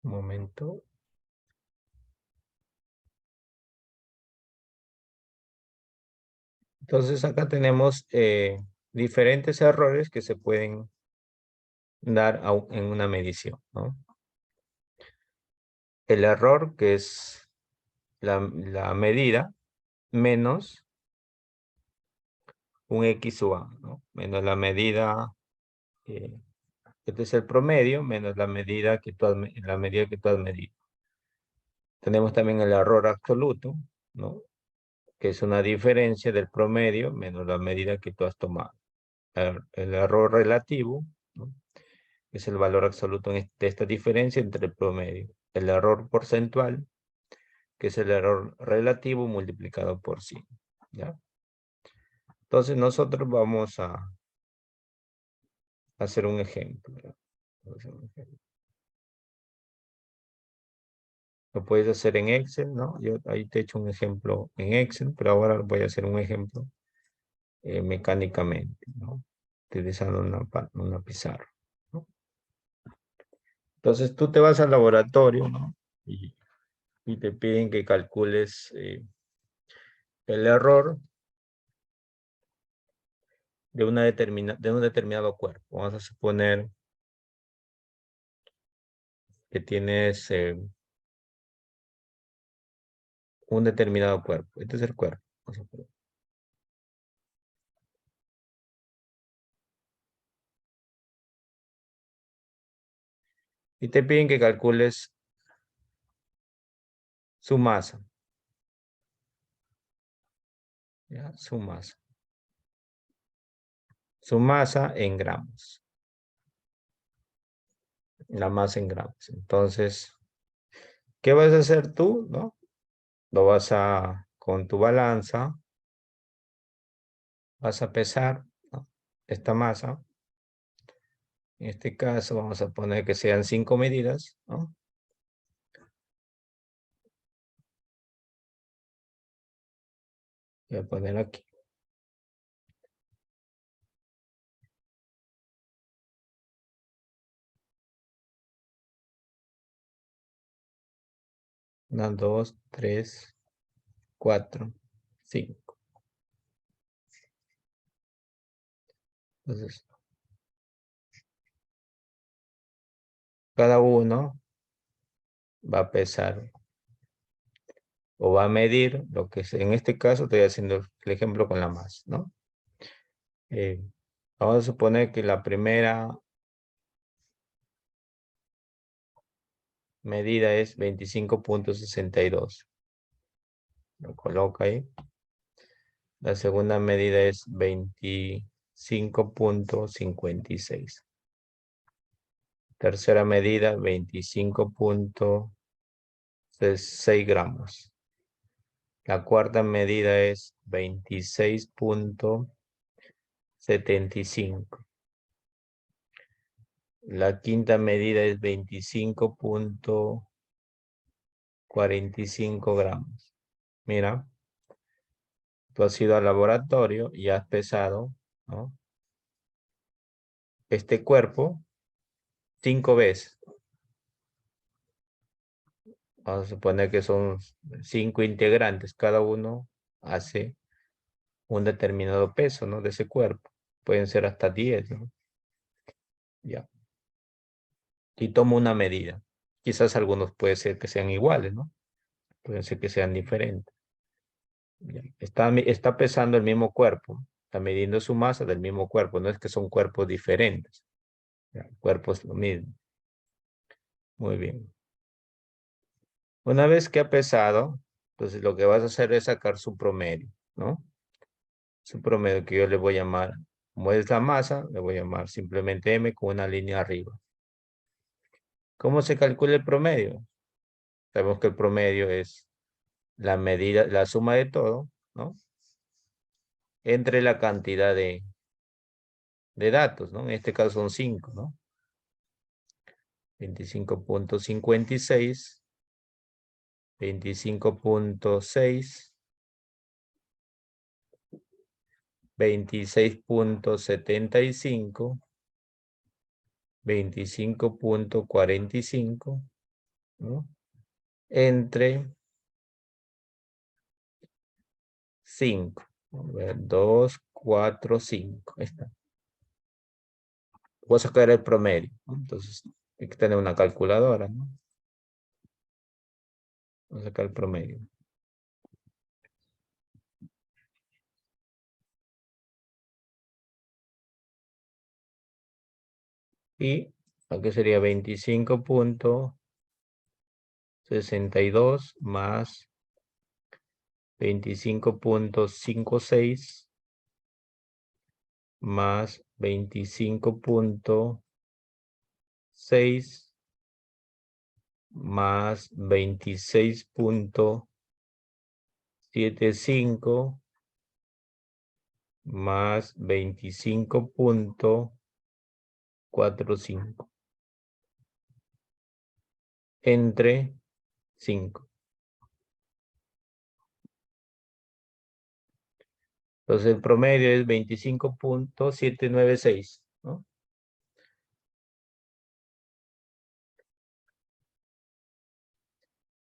Un momento. Entonces acá tenemos diferentes errores que se pueden dar en una medición, ¿no? El error que es la medida menos un X sub A, ¿no? Menos la medida, este es el promedio, menos la medida que tú has, la medida que tú has medido. Tenemos también el error absoluto, ¿no? Que es una diferencia del promedio menos la medida que tú has tomado. El error relativo, ¿no? Es el valor absoluto de esta diferencia entre el promedio. El error porcentual, que es el error relativo multiplicado por 100, ¿ya? Entonces nosotros vamos a hacer un ejemplo, ¿ya? Lo puedes hacer en Excel, ¿no? Yo ahí te he hecho un ejemplo en Excel, pero ahora voy a hacer un ejemplo mecánicamente, ¿no? Utilizando una pizarra, ¿no? Entonces tú te vas al laboratorio, ¿no? Y te piden que calcules el error de un determinado cuerpo. Vamos a suponer que tienes un determinado cuerpo. Este es el cuerpo. Y te piden que calcules su masa. ¿Ya? Su masa. Su masa en gramos. La masa en gramos. Entonces, ¿qué vas a hacer tú? ¿No? Lo vas a, con tu balanza, vas a pesar, ¿no? Esta masa. En este caso vamos a poner que sean 5 medidas, ¿no? Voy a poner aquí. Una, dos, tres, cuatro, cinco. Entonces, cada uno va a pesar o va a medir lo que es, en este caso estoy haciendo el ejemplo con la masa, ¿no? Eh, Vamos a suponer que la primera medida es 25.62. Lo coloco ahí. La segunda medida es 25.56. Tercera medida, 25.6 gramos. La cuarta medida es 26.75. La quinta medida es 25.45 gramos. Mira, tú has ido al laboratorio y has pesado, ¿no? Este cuerpo 5 veces. Vamos a suponer que son 5 integrantes. Cada uno hace un determinado peso, ¿no? De ese cuerpo. Pueden ser hasta 10, ¿no? Ya. Y tomo una medida. Quizás algunos puede ser que sean iguales, ¿no? Pueden ser que sean diferentes. Ya. Está pesando el mismo cuerpo. Está midiendo su masa del mismo cuerpo. No es que son cuerpos diferentes. Ya. El cuerpo es lo mismo. Muy bien. Una vez que ha pesado, entonces lo que vas a hacer es sacar su promedio, ¿no? Su promedio que yo le voy a llamar, como es la masa, le voy a llamar simplemente M con una línea arriba. ¿Cómo se calcula el promedio? Sabemos que el promedio es la medida, la suma de todo, ¿no? Entre la cantidad de datos, ¿no? En este caso son 5, ¿no? 25.56, 25.6, 26.75, 25.45 ¿no? Entre 5. A ver, 2, 4, 5. Ahí está. Voy a sacar el promedio, ¿no? Entonces, hay que tener una calculadora, ¿no? Voy a sacar el promedio. Y aquí sería 25,62 más 25,56 más 25,6 más 26,75 más 25,45 entre 5. Entonces el promedio es 25,796, ¿no?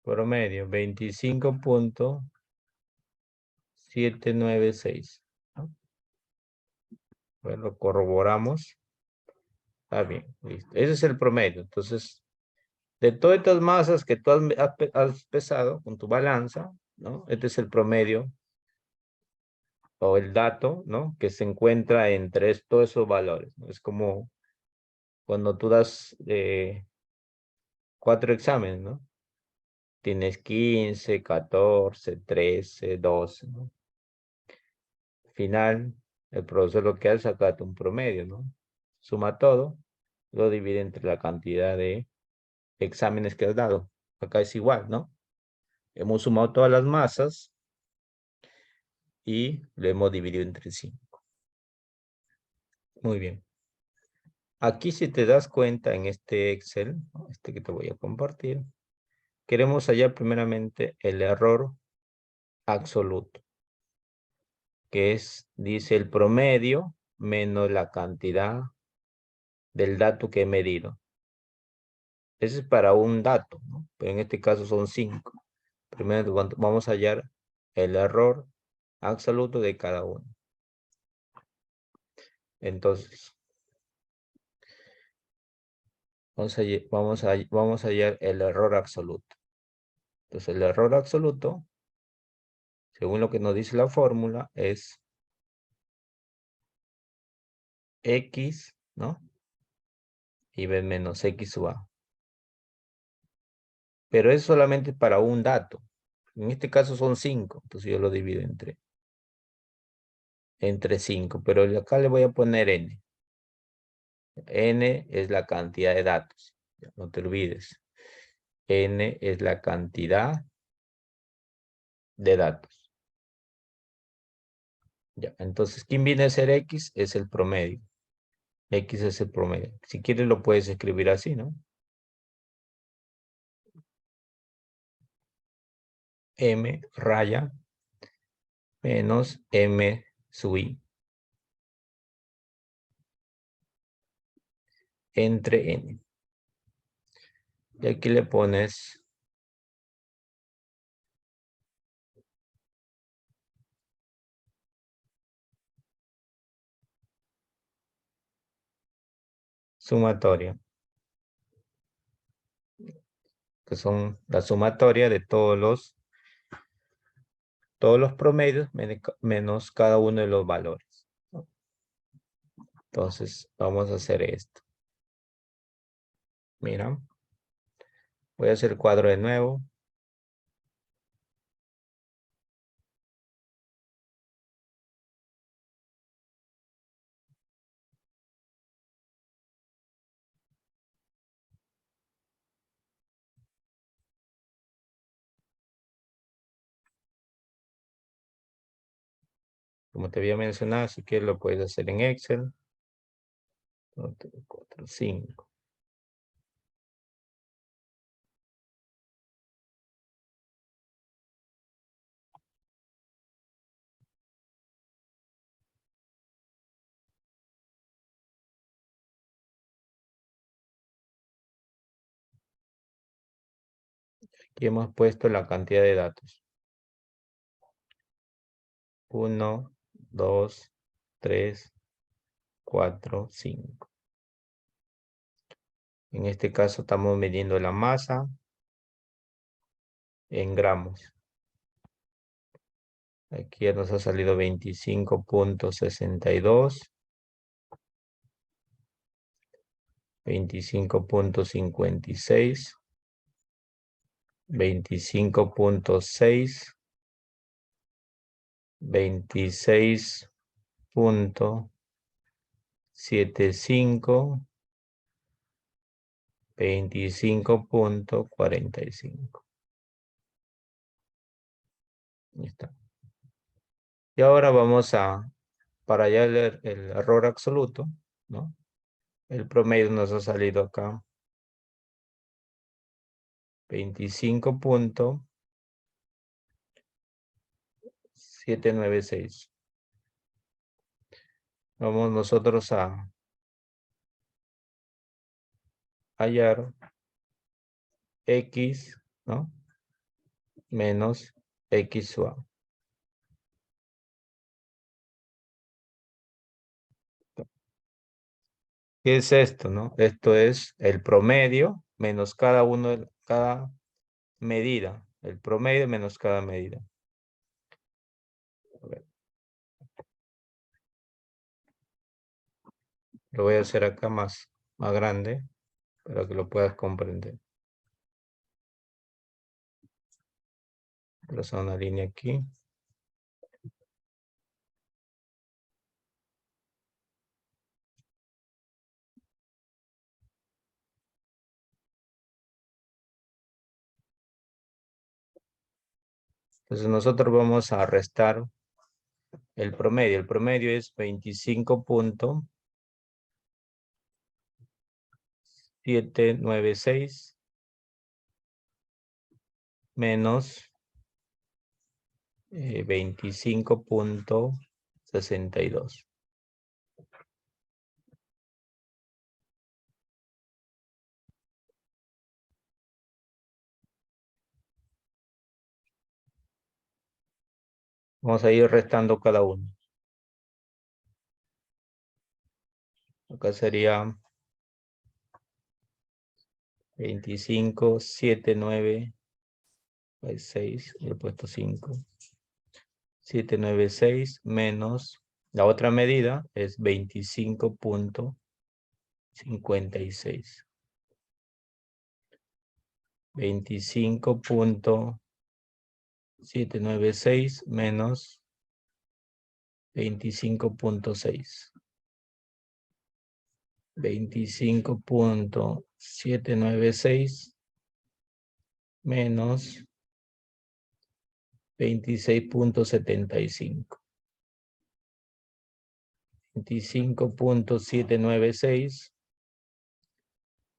Promedio 25,796, ¿no? Bueno, lo corroboramos. Está bien, listo. Ese es el promedio. Entonces, de todas estas masas que tú has pesado con tu balanza, ¿no? Este es el promedio o el dato, ¿no? Que se encuentra entre todos esos valores, ¿no? Es como cuando tú das 4 exámenes, ¿no? Tienes 15, 14, 13, 12, ¿no? Final, el profesor lo que hace es sacarte un promedio, ¿no? Suma todo, lo divide entre la cantidad de exámenes que has dado. Acá es igual, ¿no? Hemos sumado todas las masas y lo hemos dividido entre 5. Muy bien. Aquí si te das cuenta en este Excel, ¿no? Este que te voy a compartir, queremos hallar primeramente el error absoluto, que es, dice, el promedio menos la cantidad del dato que he medido. Ese es para un dato, ¿no? Pero en este caso son 5. Primero vamos a hallar el error absoluto de cada uno. Entonces, vamos a hallar el error absoluto. Entonces, el error absoluto, según lo que nos dice la fórmula, es X, ¿no? Y B menos X sub A. Pero es solamente para un dato. En este caso son 5. Entonces yo lo divido entre 5. Pero acá le voy a poner N. N es la cantidad de datos. No te olvides. N es la cantidad de datos. Ya, entonces, ¿quién viene a ser X? Es el promedio. X es el promedio. Si quieres lo puedes escribir así, ¿no? M raya menos M sub I entre N. Y aquí le pones sumatoria, que son la sumatoria de todos los promedios menos cada uno de los valores, ¿no? Entonces, vamos a hacer esto. Mira, voy a hacer el cuadro de nuevo. Como te había mencionado, si quieres lo puedes hacer en Excel. 4, 5. Aquí hemos puesto la cantidad de datos. 1, 2, 3, 4, 5. En este caso estamos midiendo la masa en gramos. Aquí ya nos ha salido 25.62, 25.56, 25.6, 26.75, 25.45. Listo. Y ahora vamos para ya el error absoluto, ¿no? El promedio nos ha salido acá 25.796. Vamos nosotros a hallar X, ¿no? Menos X. ¿Qué es esto, no? Esto es el promedio menos cada medida. El promedio menos cada medida. A ver, lo voy a hacer acá más grande para que lo puedas comprender. Trazo una línea aquí. Entonces nosotros vamos a restar el promedio. El promedio es 25.796 menos 25.62. Vamos a ir restando cada uno. Acá sería 25.796, le he puesto 5. 796 menos, la otra medida es 25.56. 25.796 menos 25.6. 25.796 menos 26.75. 25.796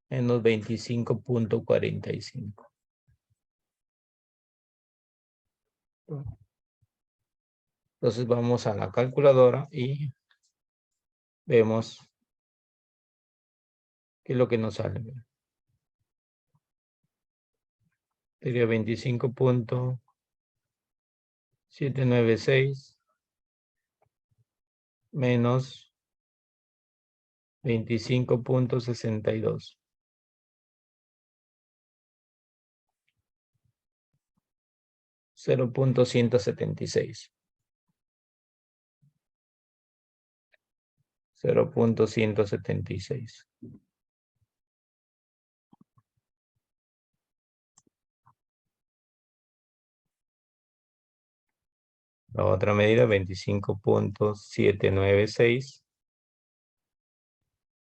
menos 25.45. Entonces vamos a la calculadora y vemos qué es lo que nos sale. Sería 25.796 menos 25.62. 0.176. 0.176. La otra medida, 25.796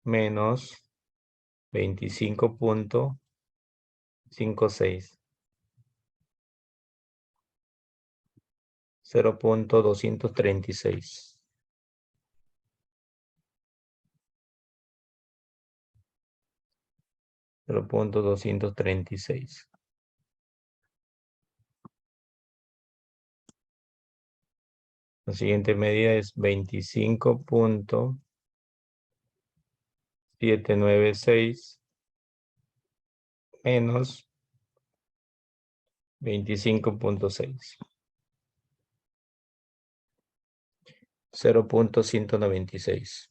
menos 25.56. 0.236. 0.236. La siguiente medida es 25.796 menos 25.6. 0.196.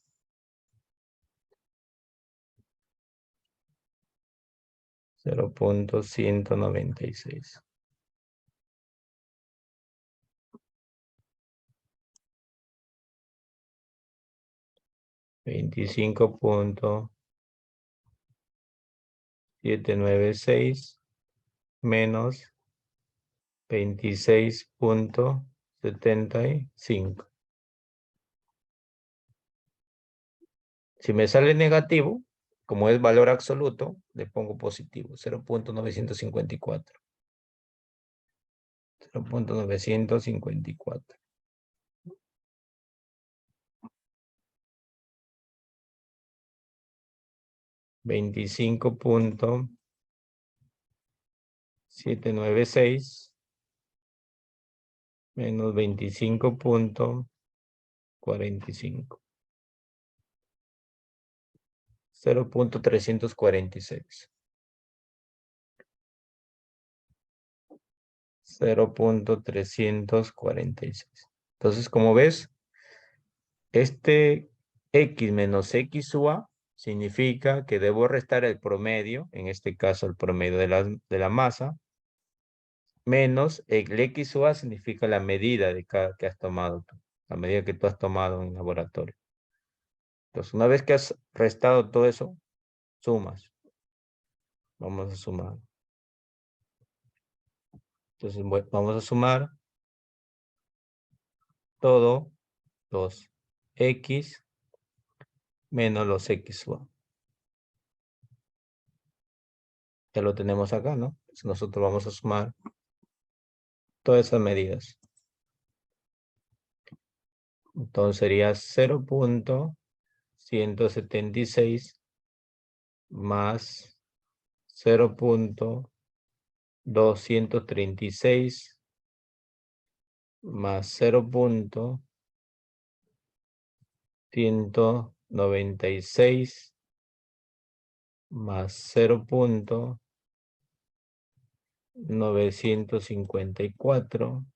0.196. 25.796 menos 26.75. Si me sale negativo, como es valor absoluto, le pongo positivo, 0.954. 0.954. 25.796 menos 25.45. 0.346. 0.346. Entonces, como ves, este x menos x sub a significa que debo restar el promedio, en este caso el promedio de la masa, menos el x sub a significa la medida de cada que has tomado tú, la medida que tú has tomado en el laboratorio. Entonces, una vez que has restado todo eso, sumas. Vamos a sumar. Entonces, vamos a sumar todo los x menos los x sub a. Ya lo tenemos acá, ¿no? Entonces nosotros vamos a sumar todas esas medidas. Entonces sería 0.176 más 0.236 más 0.196 más 0.954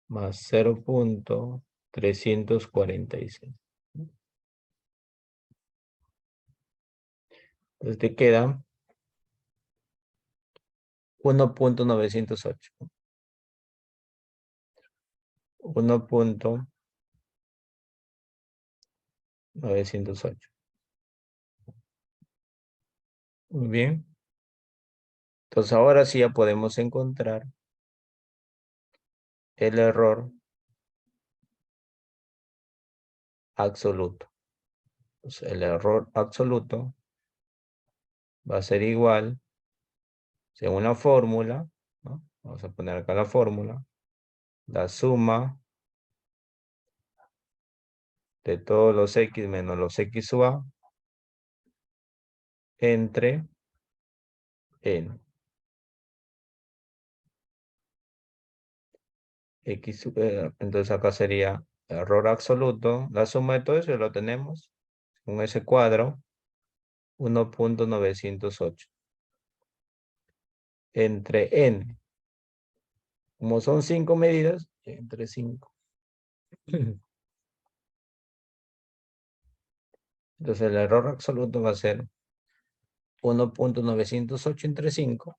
más 0.346. Entonces te queda 1.908. 1.908. Muy bien. Entonces ahora sí ya podemos encontrar el error absoluto. Entonces el error absoluto va a ser igual, según la fórmula, ¿no? Vamos a poner acá la fórmula, la suma de todos los x menos los x sub a entre n. Entonces acá sería error absoluto, la suma de todo eso ya lo tenemos, con ese cuadro, 1.908 entre n. Como son 5 medidas, entre 5. Entonces el error absoluto va a ser 1.908 entre 5.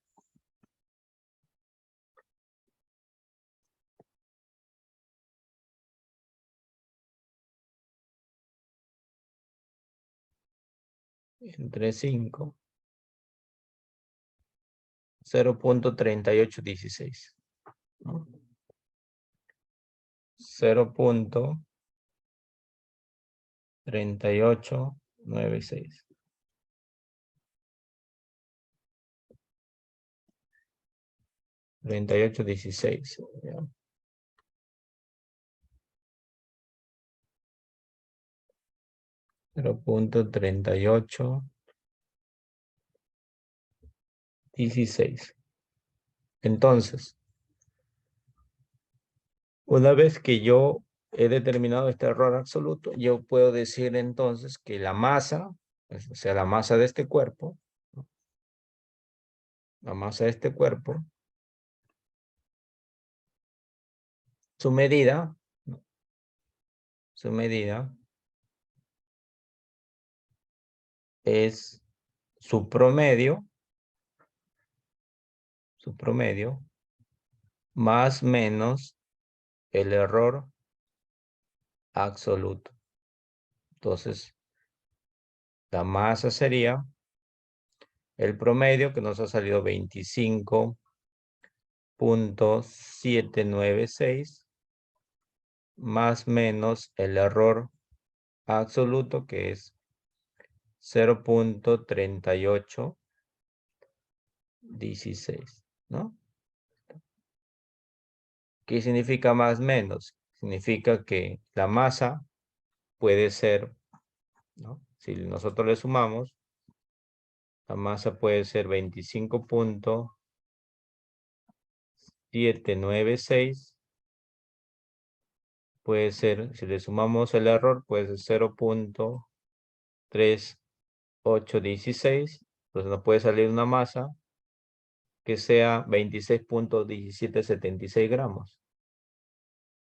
Entre 5. 0.3816. ¿No? 0.3896. 3816. 0.3816. Entonces, una vez que yo he determinado este error absoluto, yo puedo decir entonces que la masa, o sea, la masa de este cuerpo, ¿no? La masa de este cuerpo su medida, su medida es su promedio más menos el error absoluto. Entonces, la masa sería el promedio que nos ha salido 25.796 más menos el error absoluto que es 0.3816, ¿no? ¿Qué significa más menos? Significa que la masa puede ser, ¿no? Si nosotros le sumamos, la masa puede ser 25.796. Puede ser, si le sumamos el error, puede ser 0.3816. Entonces nos puede salir una masa que sea 26.1776 gramos,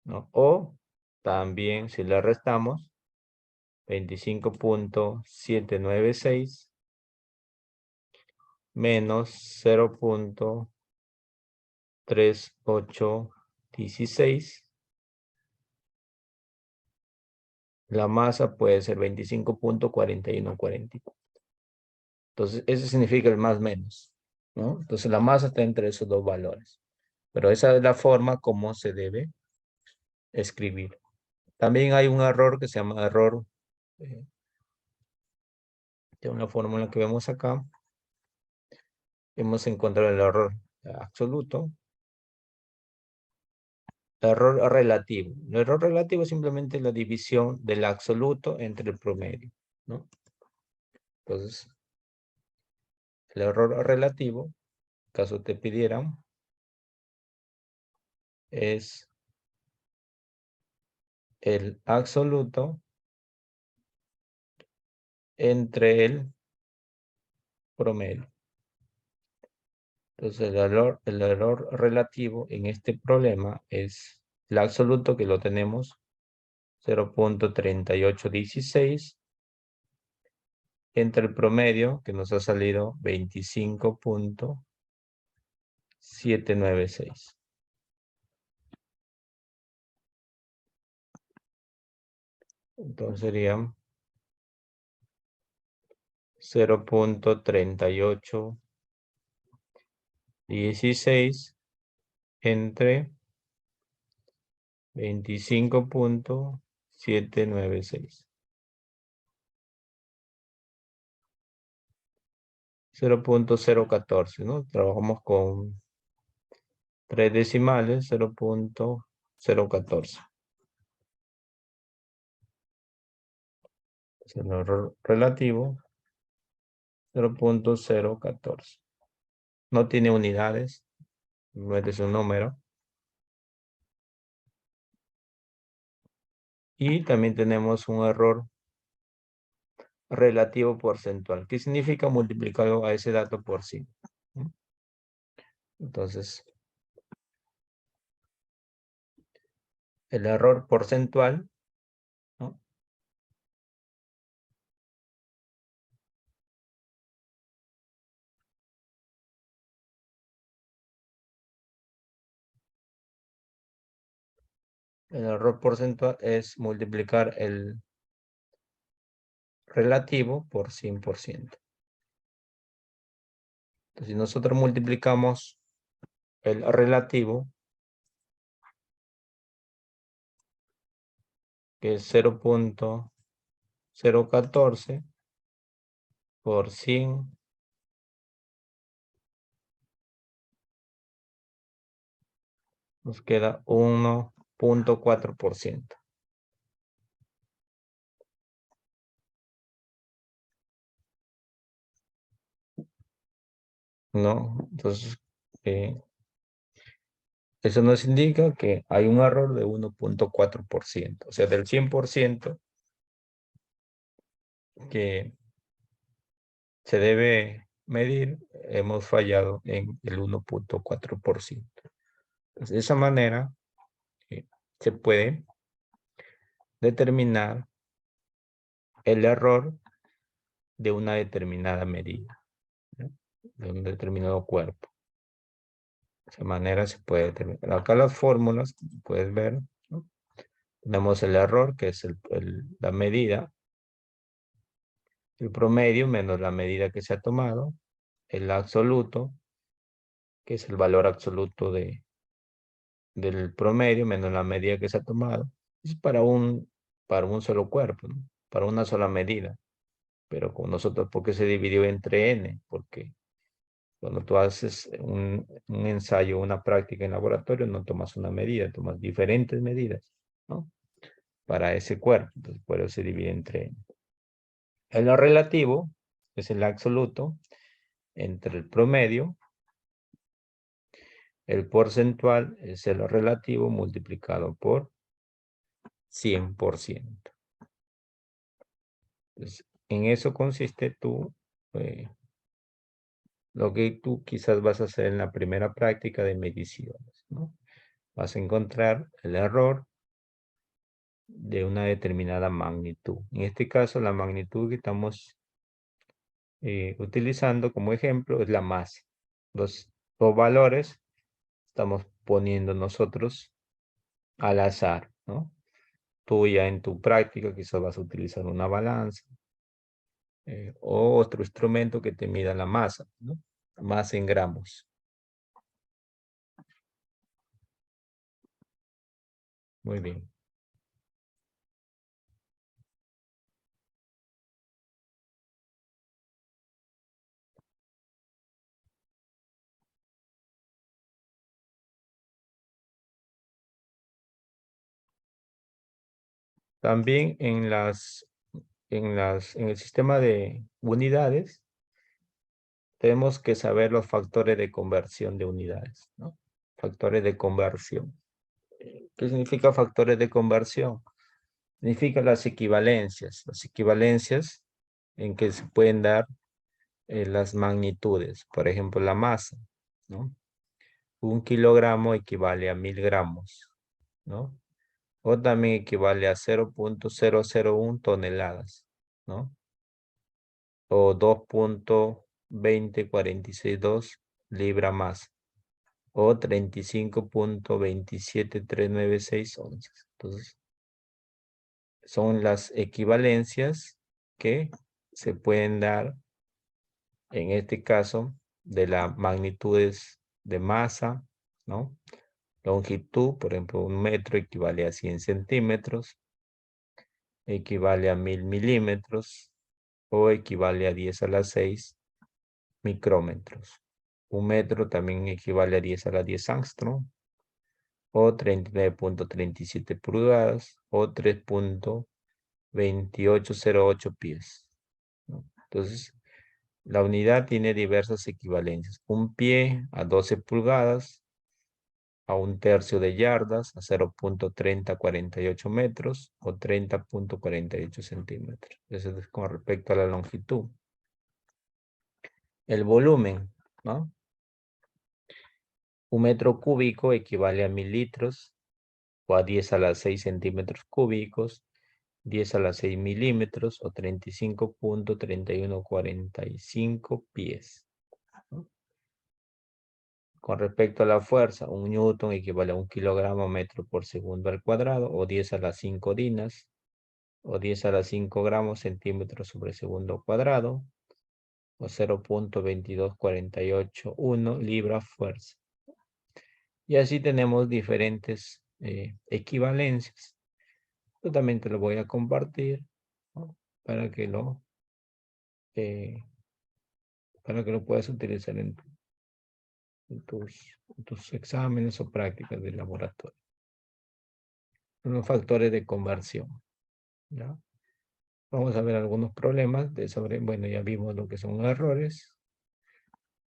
¿no? O también si le restamos 25.796 menos 0.3816, la masa puede ser 25.4140. Entonces, eso significa el más menos, ¿no? Entonces, la masa está entre esos dos valores. Pero esa es la forma como se debe escribir. También hay un error que se llama error de una fórmula que vemos acá. Hemos encontrado el error absoluto. Error relativo. El error relativo es simplemente la división del absoluto entre el promedio, ¿no? Entonces, el error relativo, caso te pidieran, es el absoluto entre el promedio. Entonces, el error relativo en este problema es el absoluto, que lo tenemos 0.3816, entre el promedio, que nos ha salido 25.796. Entonces sería 0.3816 entre 25.796. 0.014, ¿no? Trabajamos con 3 decimales, 0.014. Es el error relativo, 0.014. No tiene unidades, metes un número. Y también tenemos un error relativo porcentual. ¿Qué significa multiplicarlo a ese dato por 5? Entonces, el error porcentual, ¿no? El error porcentual es multiplicar el relativo por 100%. Entonces, si nosotros multiplicamos el relativo, que es 0.014 por 100, nos queda 1.4%. ¿No? Entonces, eso nos indica que hay un error de 1.4%. O sea, del 100% que se debe medir, hemos fallado en el 1.4%. De esa manera, se puede determinar el error de una determinada medida, ¿no? De un determinado cuerpo. De esa manera se puede determinar. Acá las fórmulas, puedes ver, ¿no? Tenemos el error, que es la medida, el promedio menos la medida que se ha tomado, el absoluto, que es el valor absoluto del promedio menos la medida que se ha tomado. Es para un solo cuerpo, ¿no? Para una sola medida. Pero con nosotros, ¿por qué se dividió entre n? Porque cuando tú haces un ensayo, una práctica en laboratorio, no tomas una medida, tomas diferentes medidas, ¿no? Para ese cuerpo, entonces por eso se divide entre n. En lo relativo, es el absoluto, entre el promedio, el porcentual es el relativo multiplicado por 100%. Entonces, en eso consiste lo que tú quizás vas a hacer en la primera práctica de mediciones, ¿no? Vas a encontrar el error de una determinada magnitud. En este caso, la magnitud que estamos utilizando como ejemplo es la masa. Los valores estamos poniendo nosotros al azar, ¿no? Tú ya en tu práctica quizás vas a utilizar una balanza o otro instrumento que te mida la masa, ¿no? La masa en gramos. Muy bien. También en el sistema de unidades, tenemos que saber los factores de conversión de unidades, ¿no? Factores de conversión. ¿Qué significa factores de conversión? Significa las equivalencias. Las equivalencias en que se pueden dar las magnitudes. Por ejemplo, la masa, ¿no? 1 kilogramo equivale a 1000 gramos, ¿no? O también equivale a 0.001 toneladas, ¿no? O 2.20462 libra más. O 35.27396 onzas. Entonces, son las equivalencias que se pueden dar, en este caso, de las magnitudes de masa, ¿no? Longitud, por ejemplo, 1 metro equivale a 100 centímetros, equivale a 1000 milímetros o equivale a 10 a la 6 micrómetros. 1 metro también equivale a 10 a la 10 angstrom o 39.37 pulgadas o 3.2808 pies, ¿no? Entonces, la unidad tiene diversas equivalencias. Un pie a 12 pulgadas, a 1/3 de yardas, a 0.3048 metros o 30.48 centímetros. Eso es con respecto a la longitud. El volumen, ¿no? 1 metro cúbico equivale a 1000 litros o a 10 a la 6 centímetros cúbicos, 10 a la 6 milímetros o 35.3145 pies, ¿no? Con respecto a la fuerza, 1 newton equivale a 1 kilogramo metro por segundo al cuadrado o 10 a las 5 dinas o 10 a las 5 gramos centímetros sobre segundo cuadrado o 0.22481 libra fuerza. Y así tenemos diferentes equivalencias. Yo también te lo voy a compartir, ¿no? para que lo puedas utilizar en tus exámenes o prácticas de laboratorio. Son los factores de conversión, ¿ya? Vamos a ver algunos problemas bueno, ya vimos lo que son errores.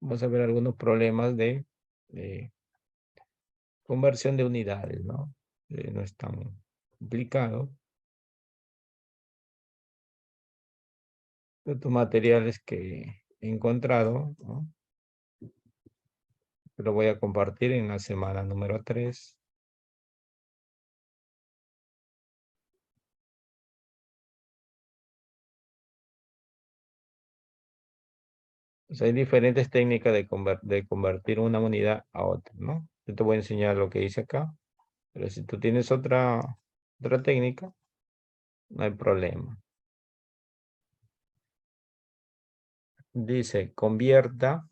Vamos a ver algunos problemas de conversión de unidades, ¿no? No es tan complicado. Estos materiales que he encontrado, ¿no? Lo voy a compartir en la semana número 3. Pues hay diferentes técnicas de convertir una unidad a otra, ¿no? Yo te voy a enseñar lo que dice acá, pero si tú tienes otra técnica, no hay problema. Dice, convierta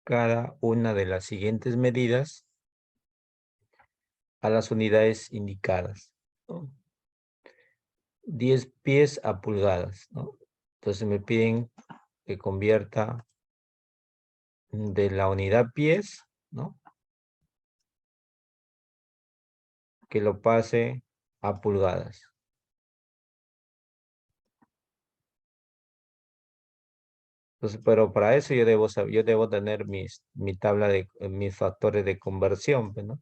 cada una de las siguientes medidas a las unidades indicadas, ¿no? 10 pies a pulgadas, ¿no? Entonces me piden que convierta de la unidad pies, ¿no? Que lo pase a pulgadas. Entonces, pero para eso yo debo saber, yo debo tener mi tabla de mis factores de conversión, pues, ¿no?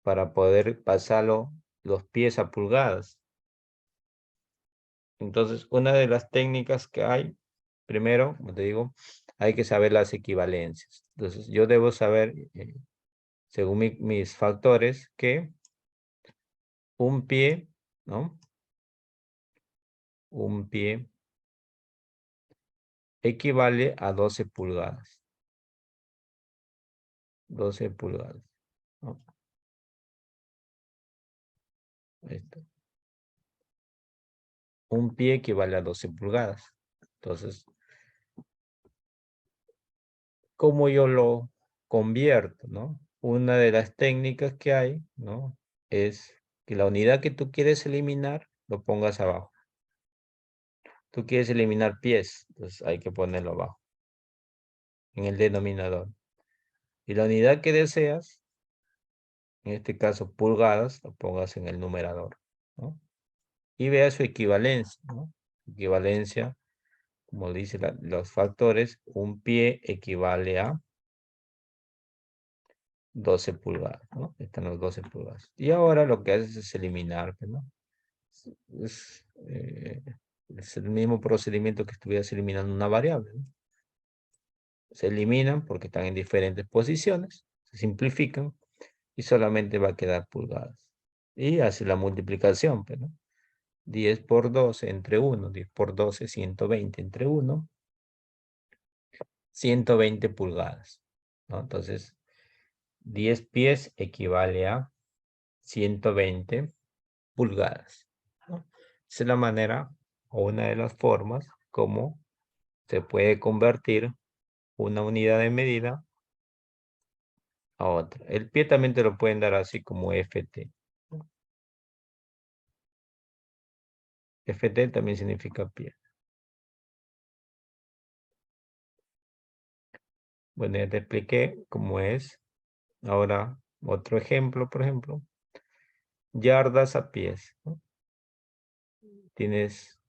Para poder pasarlo los pies a pulgadas. Entonces, una de las técnicas que hay, primero, como te digo, hay que saber las equivalencias. Entonces, yo debo saber, según mis factores, que un pie, ¿no? Un pie equivale a 12 pulgadas. 12 pulgadas, ¿no? Ahí está. Un pie equivale a 12 pulgadas. Entonces, ¿cómo yo lo convierto, no? Una de las técnicas que hay, ¿no? Es que la unidad que tú quieres eliminar, lo pongas abajo. Tú quieres eliminar pies, entonces hay que ponerlo abajo, en el denominador. Y la unidad que deseas, en este caso pulgadas, lo pongas en el numerador, ¿no? Y vea su equivalencia, ¿no? Equivalencia, como dice los factores, un pie equivale a 12 pulgadas, ¿no? Están los 12 pulgadas. Y ahora lo que haces es eliminar, ¿no? Es, es el mismo procedimiento que estuvieras eliminando una variable, ¿no? Se eliminan porque están en diferentes posiciones, se simplifican y solamente va a quedar pulgadas. Y hace la multiplicación, pues, ¿no? 10 por 12 entre 1, 10 por 12, 120 entre 1, 120 pulgadas, ¿no? Entonces, 10 pies equivale a 120 pulgadas, ¿no? Esa es la manera o una de las formas como se puede convertir una unidad de medida a otra. El pie también te lo pueden dar así como FT, ¿no? FT también significa pie. Bueno, ya te expliqué cómo es. Ahora, otro ejemplo, por ejemplo, yardas a pies, ¿no? Tienes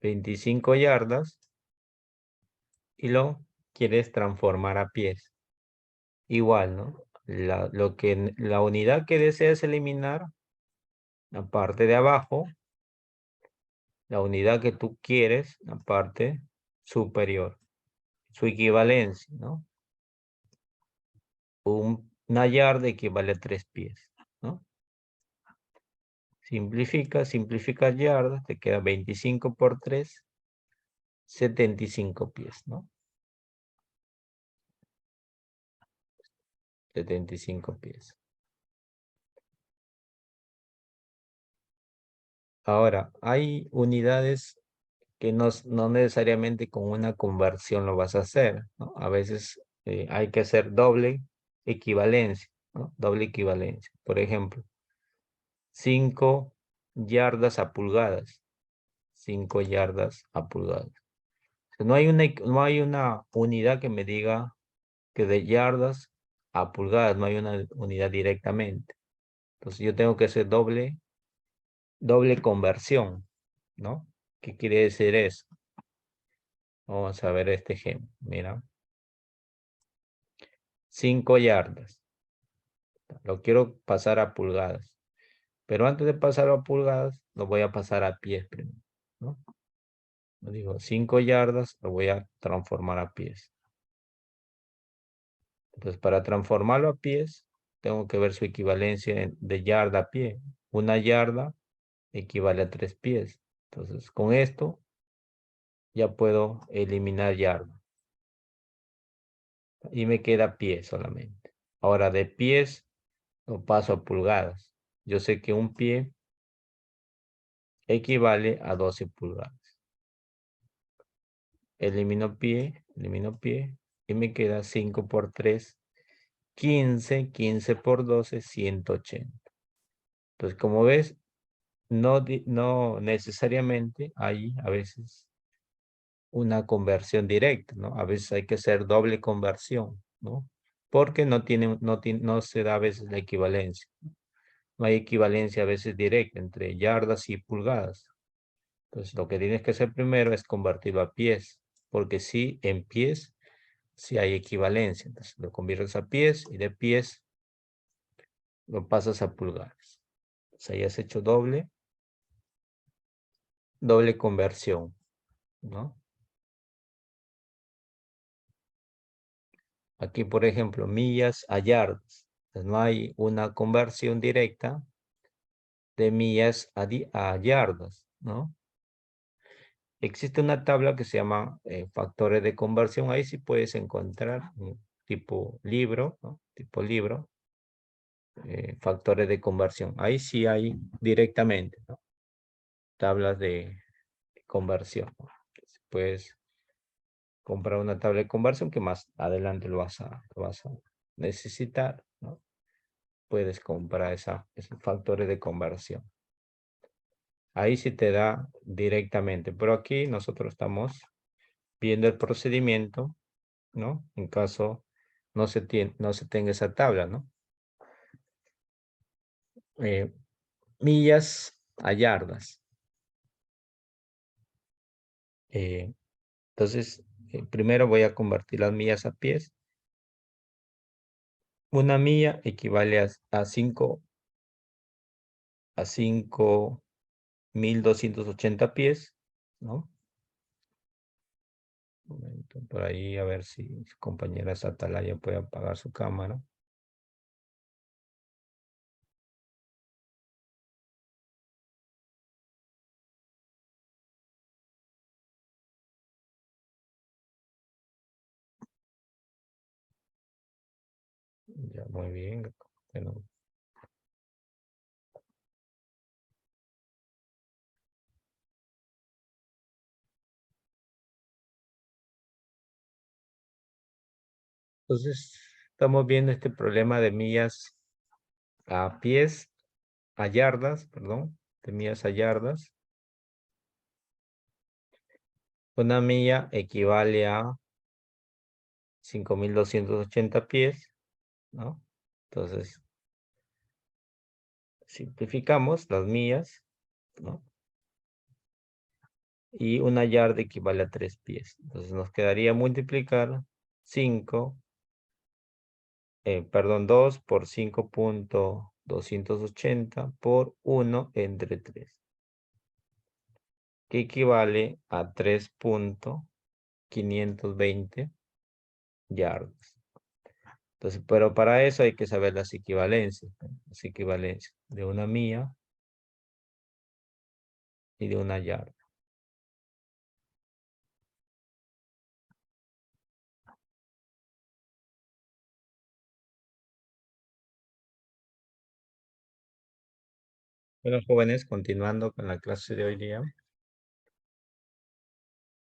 25 yardas y lo quieres transformar a pies. Igual, ¿no? La unidad que deseas eliminar, la parte de abajo, la unidad que tú quieres, la parte superior, su equivalencia, ¿no? Una yarda equivale a 3 pies, ¿no? Simplifica yardas, te queda 25 por 3, 75 pies, ¿no? 75 pies. Ahora, hay unidades que no necesariamente con una conversión lo vas a hacer, ¿no? A veces hay que hacer doble equivalencia, ¿no? Doble equivalencia. Por ejemplo, 5 yardas a pulgadas. 5 yardas a pulgadas. No hay una unidad que me diga que de yardas a pulgadas, no hay una unidad directamente. Entonces yo tengo que hacer doble conversión, ¿no? ¿Qué quiere decir eso? Vamos a ver este ejemplo. Mira, 5 yardas. Lo quiero pasar a pulgadas. Pero antes de pasar a pulgadas, lo voy a pasar a pies primero, ¿no? Digo, 5 yardas, lo voy a transformar a pies. Entonces, para transformarlo a pies, tengo que ver su equivalencia de yarda a pie. Una yarda equivale a 3 pies. Entonces, con esto ya puedo eliminar yarda. Y me queda pie solamente. Ahora de pies lo paso a pulgadas. Yo sé que un pie equivale a 12 pulgadas. Elimino pie y me queda 5 por 3, 15, 15 por 12, 180. Entonces, como ves, no necesariamente hay a veces una conversión directa, ¿no? A veces hay que hacer doble conversión, ¿no? Porque no se da a veces la equivalencia. No hay equivalencia a veces directa entre yardas y pulgadas. Entonces, lo que tienes que hacer primero es convertirlo a pies, porque sí, en pies, sí hay equivalencia. Entonces, lo conviertes a pies y de pies lo pasas a pulgadas. Entonces, ahí has hecho doble conversión, ¿no? Aquí, por ejemplo, millas a yardas. Entonces, no hay una conversión directa de millas a yardas, ¿no? Existe una tabla que se llama factores de conversión. Ahí sí puedes encontrar tipo libro, ¿no? Tipo libro, factores de conversión. Ahí sí hay directamente, ¿no? Tablas de conversión. Entonces, puedes comprar una tabla de conversión que más adelante lo vas a necesitar, ¿no? Puedes comprar esos factores de conversión. Ahí sí te da directamente, pero aquí nosotros estamos viendo el procedimiento, ¿no? En caso no se tenga esa tabla, ¿no? Eh, millas a yardas. Entonces, primero voy a convertir las millas a pies. Una milla equivale a 5.280 pies, ¿no? Un momento, por ahí a ver si su compañera Satalaya puede apagar su cámara. Ya, muy bien. Bueno, entonces, estamos viendo este problema de millas a pies, a yardas, perdón, de millas a yardas. Una milla equivale a 5.280 pies, ¿no? Entonces, simplificamos las millas, ¿no? Y una yarda equivale a 3 pies. Entonces, nos quedaría multiplicar 2 por 5.280 por 1 entre 3, que equivale a 3.520 yardas. Entonces, pero para eso hay que saber las equivalencias, ¿no? Las equivalencias de una milla y de una yarda. Bueno, jóvenes, continuando con la clase de hoy día.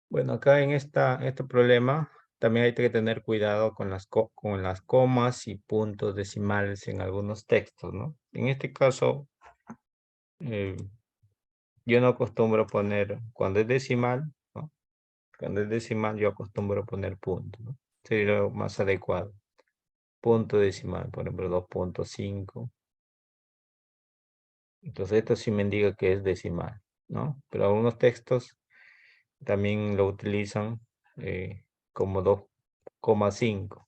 Bueno, acá en este problema también hay que tener cuidado con con las comas y puntos decimales en algunos textos, ¿no? En este caso, eh, yo no acostumbro poner, cuando es decimal, ¿no? Cuando es decimal yo acostumbro poner punto, ¿no? Sería lo más adecuado. Punto decimal, por ejemplo, 2.5. Entonces esto sí me indica que es decimal, ¿no? Pero algunos textos también lo utilizan como 2,5.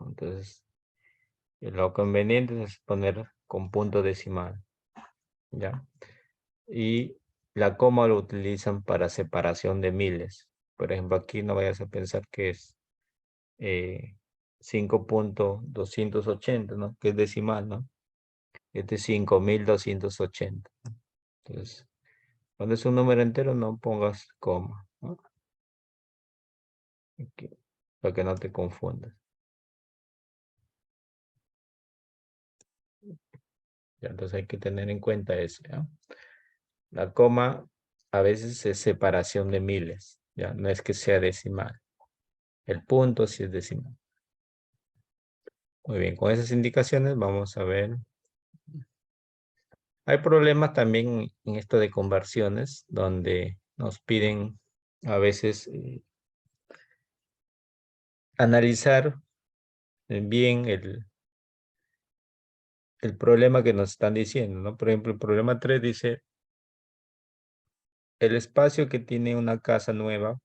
Entonces, lo conveniente es poner con punto decimal, ¿ya? Y la coma lo utilizan para separación de miles. Por ejemplo, aquí no vayas a pensar que es 5.280, ¿no? Que es decimal, ¿no? Este es 5.280. Entonces, Cuando es un número entero, no pongas coma, ¿no? Aquí, para que no te confundas. Ya, entonces hay que tener en cuenta eso, ¿ya? La coma a veces es separación de miles, ya, no es que sea decimal. El punto sí es decimal. Muy bien, con esas indicaciones vamos a ver. Hay problemas también en esto de conversiones, donde nos piden a veces analizar bien el problema que nos están diciendo, ¿no? Por ejemplo, el problema 3 dice, el espacio que tiene una casa nueva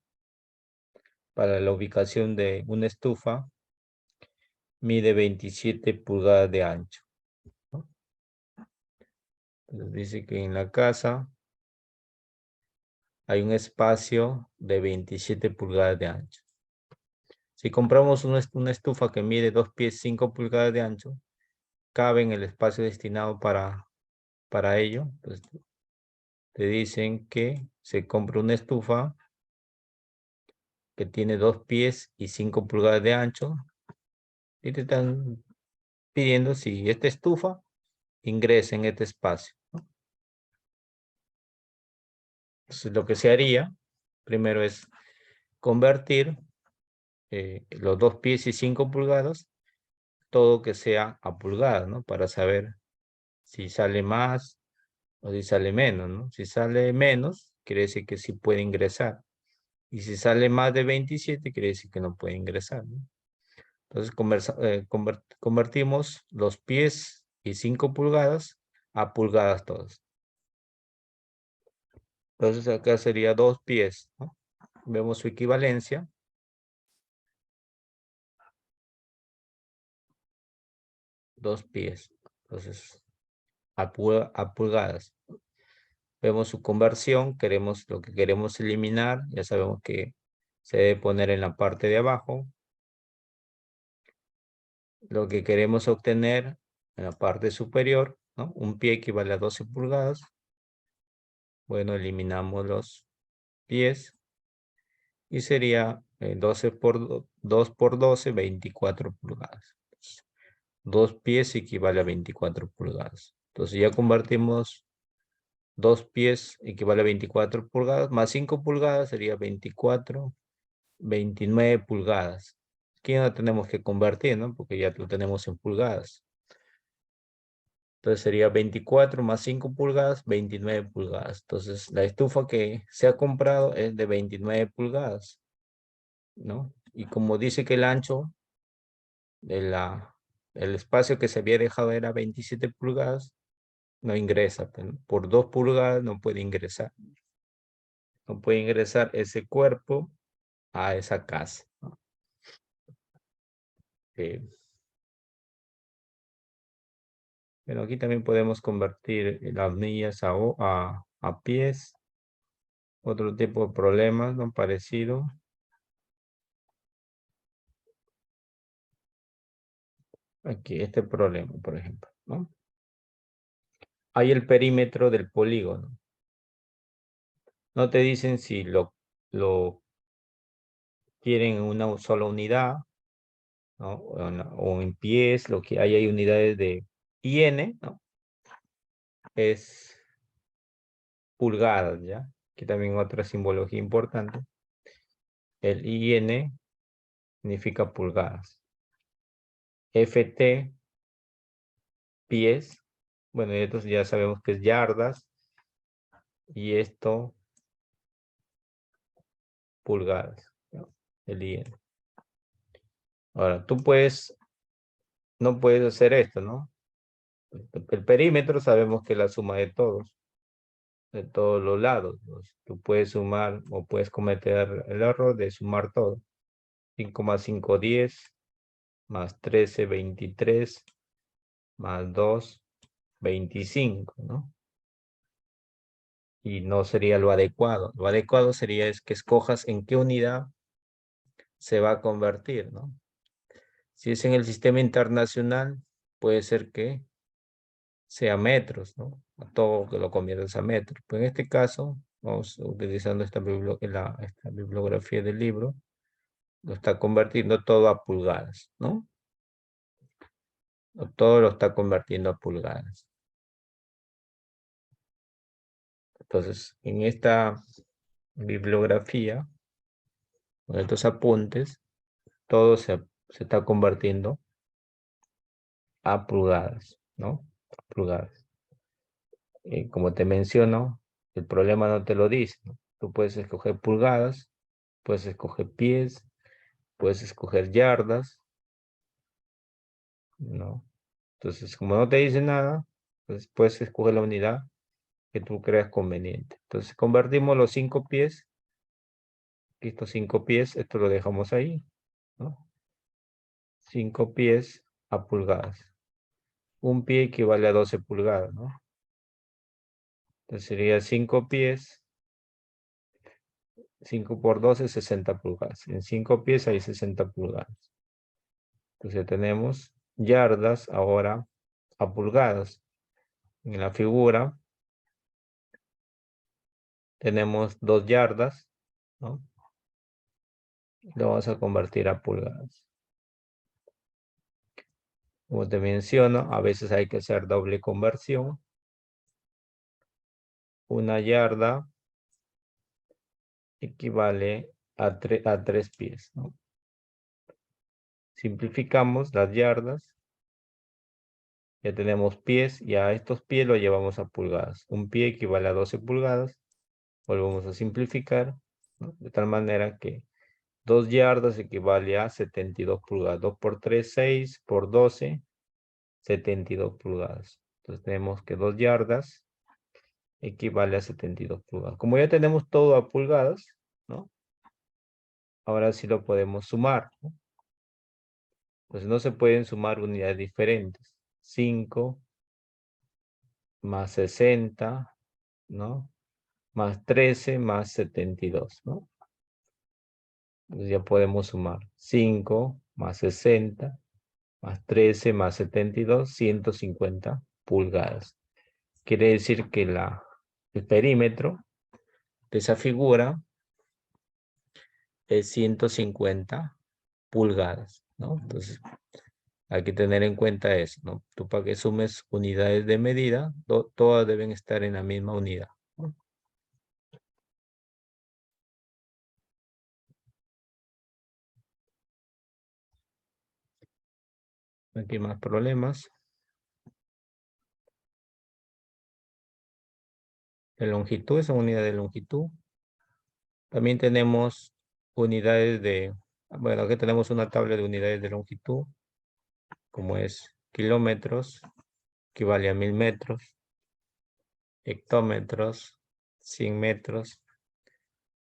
para la ubicación de una estufa mide 27 pulgadas de ancho, ¿no? Entonces dice que en la casa hay un espacio de 27 pulgadas de ancho. Si compramos una estufa que mide 2 pies 5 pulgadas de ancho, cabe en el espacio destinado para ello. Pues te dicen que se compra una estufa que tiene 2 pies y 5 pulgadas de ancho y te están pidiendo si esta estufa ingresa en este espacio, ¿no? Entonces, lo que se haría primero es convertir los 2 pies y 5 pulgadas, todo que sea a pulgadas, ¿no? Para saber si sale más o si sale menos, ¿no? Si sale menos, quiere decir que sí puede ingresar. Y si sale más de 27, quiere decir que no puede ingresar, ¿no? Entonces convertimos los pies y 5 pulgadas a pulgadas todos. Entonces acá sería 2 pies, ¿no? Vemos su equivalencia. 2 pies. Entonces a pulgadas. Vemos su conversión, lo que queremos eliminar, ya sabemos que se debe poner en la parte de abajo. Lo que queremos obtener en la parte superior, ¿no? Un pie equivale a 12 pulgadas. Bueno, eliminamos los pies y sería 12 por 2 por 12, 24 pulgadas. 2 pies equivale a 24 pulgadas. Entonces ya convertimos 2 pies equivale a 24 pulgadas, más 5 pulgadas sería 24, 29 pulgadas. Aquí no tenemos que convertir, ¿no? Porque ya lo tenemos en pulgadas. Entonces sería 24 más 5 pulgadas, 29 pulgadas. Entonces la estufa que se ha comprado es de 29 pulgadas, ¿no? Y como dice que el ancho el espacio que se había dejado era 27 pulgadas, no ingresa. Por 2 pulgadas no puede ingresar. No puede ingresar ese cuerpo a esa casa, ¿no? Eh, Pero aquí también podemos convertir las millas a pies. Otro tipo de problemas, ¿no? Parecido. Aquí, este problema, por ejemplo, ¿no? Hay el perímetro del polígono. No te dicen si lo quieren en una sola unidad, ¿no? O en pies, lo que hay unidades de IN, ¿no? Es pulgadas, ¿ya? Aquí también otra simbología importante. El IN significa pulgadas. FT, pies. Bueno, y entonces ya sabemos que es yardas. Y esto, pulgadas, ¿no? El IN. Ahora, no puedes hacer esto, ¿no? El perímetro sabemos que es la suma de todos los lados, ¿no? Tú puedes sumar o puedes cometer el error de sumar todo. 5 más 5, 10, más 13, 23, más 2, 25, ¿no? Y no sería lo adecuado. Lo adecuado sería es que escojas en qué unidad se va a convertir, ¿no? Si es en el sistema internacional, puede ser que sea metros, ¿no? a todo que lo conviertas a metros. Pues en este caso, vamos utilizando esta bibliografía del libro, lo está convirtiendo todo a pulgadas, ¿no? Todo lo está convirtiendo a pulgadas. Entonces, en esta bibliografía, con estos apuntes, todo se está convirtiendo a pulgadas, ¿no? A pulgadas. Como te menciono, el problema no te lo dice, ¿no? Tú puedes escoger pulgadas, puedes escoger pies, puedes escoger yardas, ¿no? Entonces, como no te dice nada, pues puedes escoger la unidad que tú creas conveniente. Entonces, convertimos los 5 pies, estos 5 pies, esto lo dejamos ahí, ¿no? 5 pies a pulgadas. Un pie equivale a 12 pulgadas, ¿no? Entonces sería 5 pies, 5 por 12, 60 pulgadas. En 5 pies hay 60 pulgadas. Entonces tenemos yardas ahora a pulgadas. En la figura tenemos 2 yardas, ¿no? Lo vamos a convertir a pulgadas. Como te menciono, a veces hay que hacer doble conversión. Una yarda equivale a 3 pies, ¿no? Simplificamos las yardas. Ya tenemos pies y a estos pies lo llevamos a pulgadas. Un pie equivale a 12 pulgadas. Volvemos a simplificar, ¿no? De tal manera que 2 yardas equivale a 72 pulgadas. 2 por 3, 6 por 12, 72 pulgadas. Entonces tenemos que 2 yardas equivale a 72 pulgadas. Como ya tenemos todo a pulgadas, ¿no? Ahora sí lo podemos sumar, ¿no? Pues no se pueden sumar unidades diferentes. 5 más 60, ¿no? Más 13 más 72, ¿no? Entonces ya podemos sumar 5 más 60 más 13 más 72, 150 pulgadas. Quiere decir que el perímetro de esa figura es 150 pulgadas, ¿no? Entonces hay que tener en cuenta eso, ¿no? Tú para que sumes unidades de medida, todas deben estar en la misma unidad, ¿no? Aquí hay más problemas. De longitud, esa unidad de longitud. También tenemos unidades bueno, aquí tenemos una tabla de unidades de longitud, como es kilómetros, equivale a 1000 metros, hectómetros, 100 metros,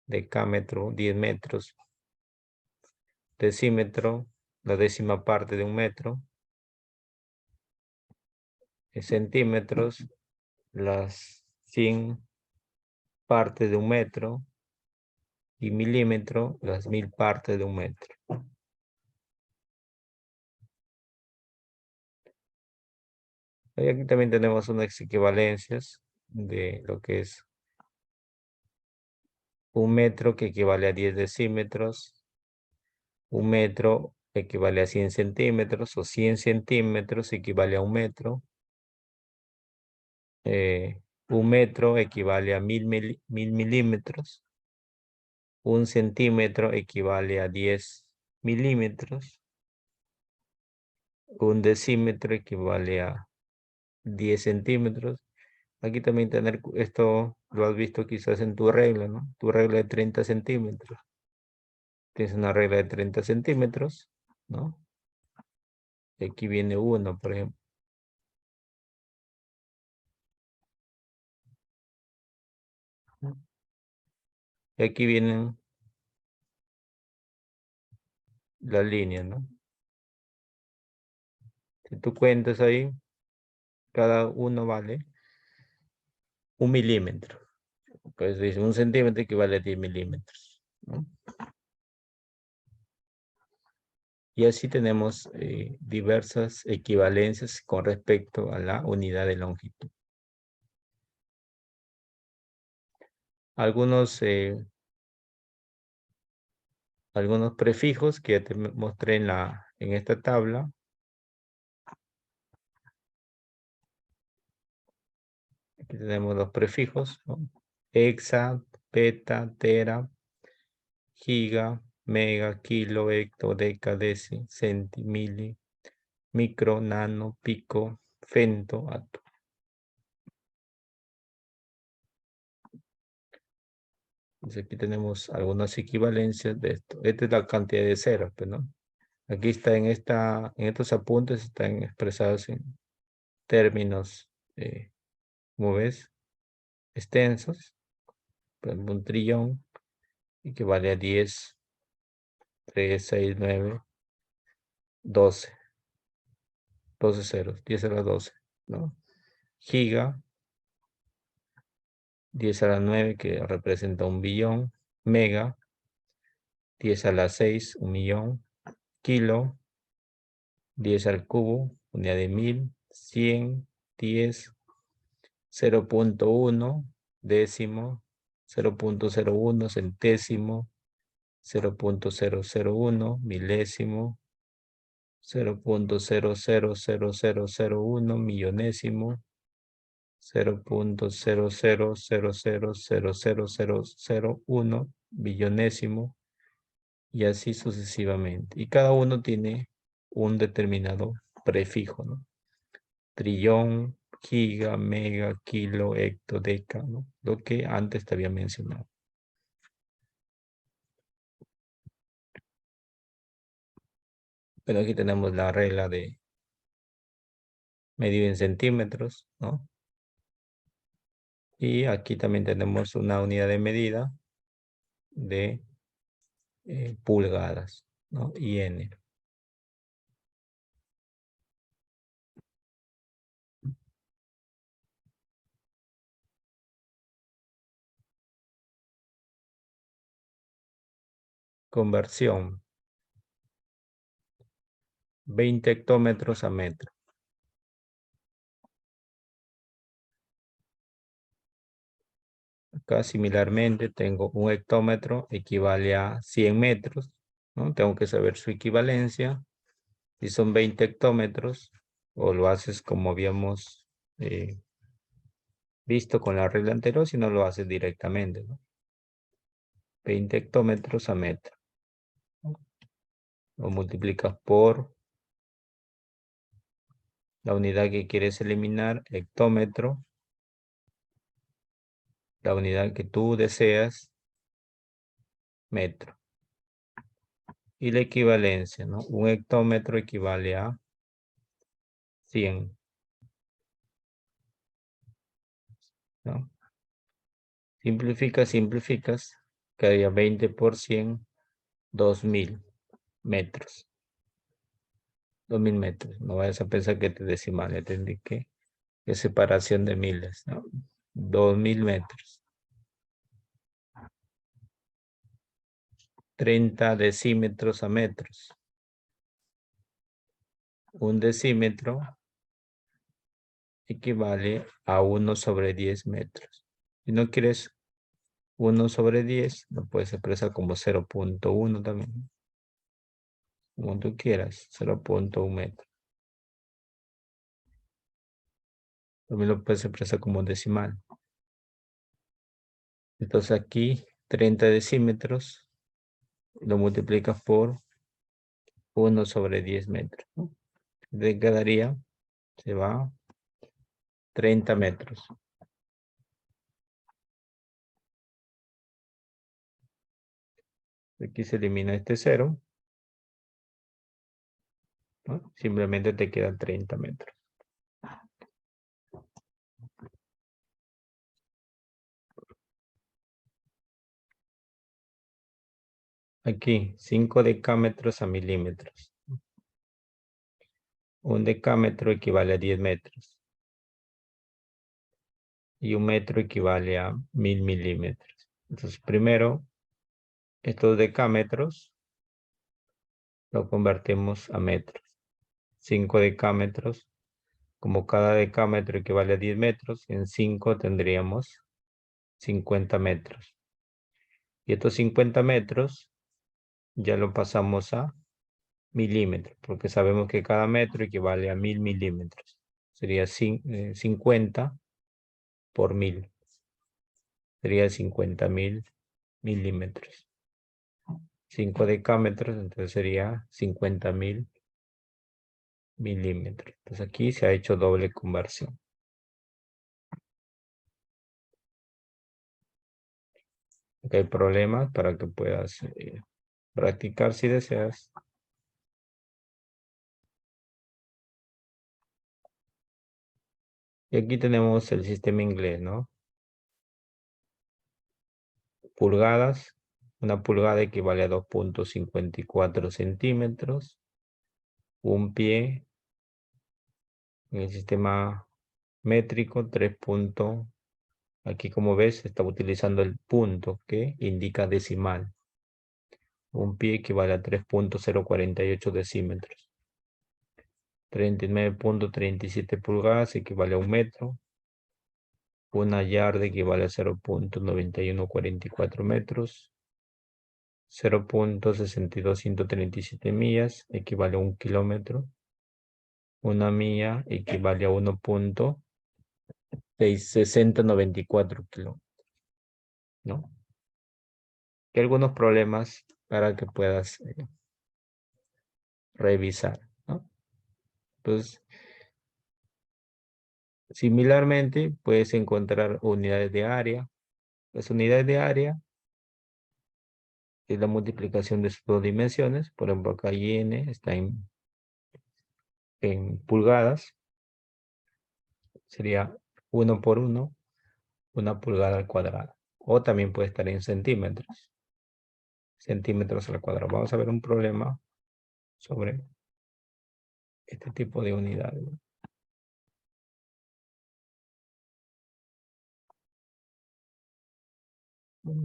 decámetro, 10 metros, decímetro, la décima parte de un metro, centímetros, las 100 partes de un metro, y milímetro, las 1000 partes de un metro. Y aquí también tenemos unas equivalencias de lo que es un metro, que equivale a 10 decímetros, un metro equivale a 100 centímetros, o 100 centímetros equivale a un metro, un metro equivale a 1000 milímetros, un centímetro equivale a 10 milímetros, un decímetro equivale a 10 centímetros. Aquí también tener esto, lo has visto quizás en tu regla, ¿no? Tu regla de 30 centímetros. Tienes una regla de 30 centímetros, ¿no? Y aquí viene uno, por ejemplo. Y aquí vienen las líneas, ¿no? Si tú cuentas ahí, cada uno vale 1 milímetro. Pues dice 1 centímetro equivale a 10 milímetros, ¿no? Y así tenemos diversas equivalencias con respecto a la unidad de longitud. algunos, algunos prefijos que ya te mostré en esta tabla. Aquí tenemos los prefijos, ¿no? Hexa, peta, tera, giga, mega, kilo, hecto, deca, deci, centi, mili, micro, nano, pico, femto, ato. Entonces aquí tenemos algunas equivalencias de esto. Esta es la cantidad de ceros, pues, ¿no? Aquí está en estos apuntes están expresados en términos, como ves, extensos. Por ejemplo, un trillón equivale a 10, 3, 6, 9, 12. 12 ceros, 10 a la 12, ¿no? Giga, 10 a la 9, que representa 1 billón. Mega, 10 a la 6, 1 millón. Kilo, 10 al cubo, unidad de 1000. 100, 10, 0.1, décimo, 0.01, centésimo, 0.001, milésimo, 0.000001, millonésimo, 0.00000001, billonésimo, y así sucesivamente. Y cada uno tiene un determinado prefijo, ¿no? Trillón, giga, mega, kilo, hecto, deca, ¿no? Lo que antes te había mencionado. Pero aquí tenemos la regla de medir en centímetros, ¿no? Y aquí también tenemos una unidad de medida de pulgadas, ¿no? IN. Conversión. 20 hectómetros a metro. Acá similarmente tengo un hectómetro equivale a 100 metros, ¿no? Tengo que saber su equivalencia. Si son 20 hectómetros, o lo haces como habíamos visto con la regla anterior, si no lo haces directamente, ¿no? 20 hectómetros a metro, ¿no? Lo multiplicas por la unidad que quieres eliminar, hectómetro, la unidad que tú deseas, metro. Y la equivalencia, ¿no? Un hectómetro equivale a 100, ¿no? Simplificas, quedaría 20 por 100, 2000 metros. 2000 metros. No vayas a pensar que te decimal, ya te indiqué que separación de miles, ¿no? 2000 metros. 30 decímetros a metros. Un decímetro equivale a 1 sobre 10 metros. Si no quieres 1 sobre 10, lo puedes expresar como 0.1 también. Como tú quieras, 0.1 metro. También lo puedes expresar como decimal. Entonces aquí 30 decímetros lo multiplicas por 1 sobre 10 metros, ¿no? De quedaría, se va 30 metros. Aquí se elimina este 0, ¿no? Simplemente te quedan 30 metros. Aquí, 5 decámetros a milímetros. Un decámetro equivale a 10 metros. Y un metro equivale a 1000 milímetros. Entonces, primero, estos decámetros lo convertimos a metros. 5 decámetros, como cada decámetro equivale a 10 metros, en 5 tendríamos 50 metros. Y estos 50 metros ya lo pasamos a milímetros, porque sabemos que cada metro equivale a 1000 milímetros. Sería 50 por 1000. Sería 50.000 milímetros. 5 decámetros, entonces sería 50.000 milímetros. Entonces aquí se ha hecho doble conversión. Aquí hay problemas para que puedas practicar si deseas. Y aquí tenemos el sistema inglés, ¿no? Pulgadas. Una pulgada equivale a 2.54 centímetros. Un pie en el sistema métrico, 3. Aquí como ves, está utilizando el punto que indica decimal. Un pie equivale a 3.048 decímetros. 39.37 pulgadas equivale a un metro. Una yarda equivale a 0.9144 metros. 0.62137 millas equivale a un kilómetro. Una milla equivale a 1.6094 kilómetros, ¿no? Y algunos problemas para que puedas revisar, ¿no? Entonces, similarmente, puedes encontrar unidades de área. Las unidades de área es la multiplicación de sus dos dimensiones. Por ejemplo, acá n está en pulgadas. Sería 1 por 1, una pulgada al cuadrado. O también puede estar en centímetros. Centímetros al cuadrado. Vamos a ver un problema sobre este tipo de unidades.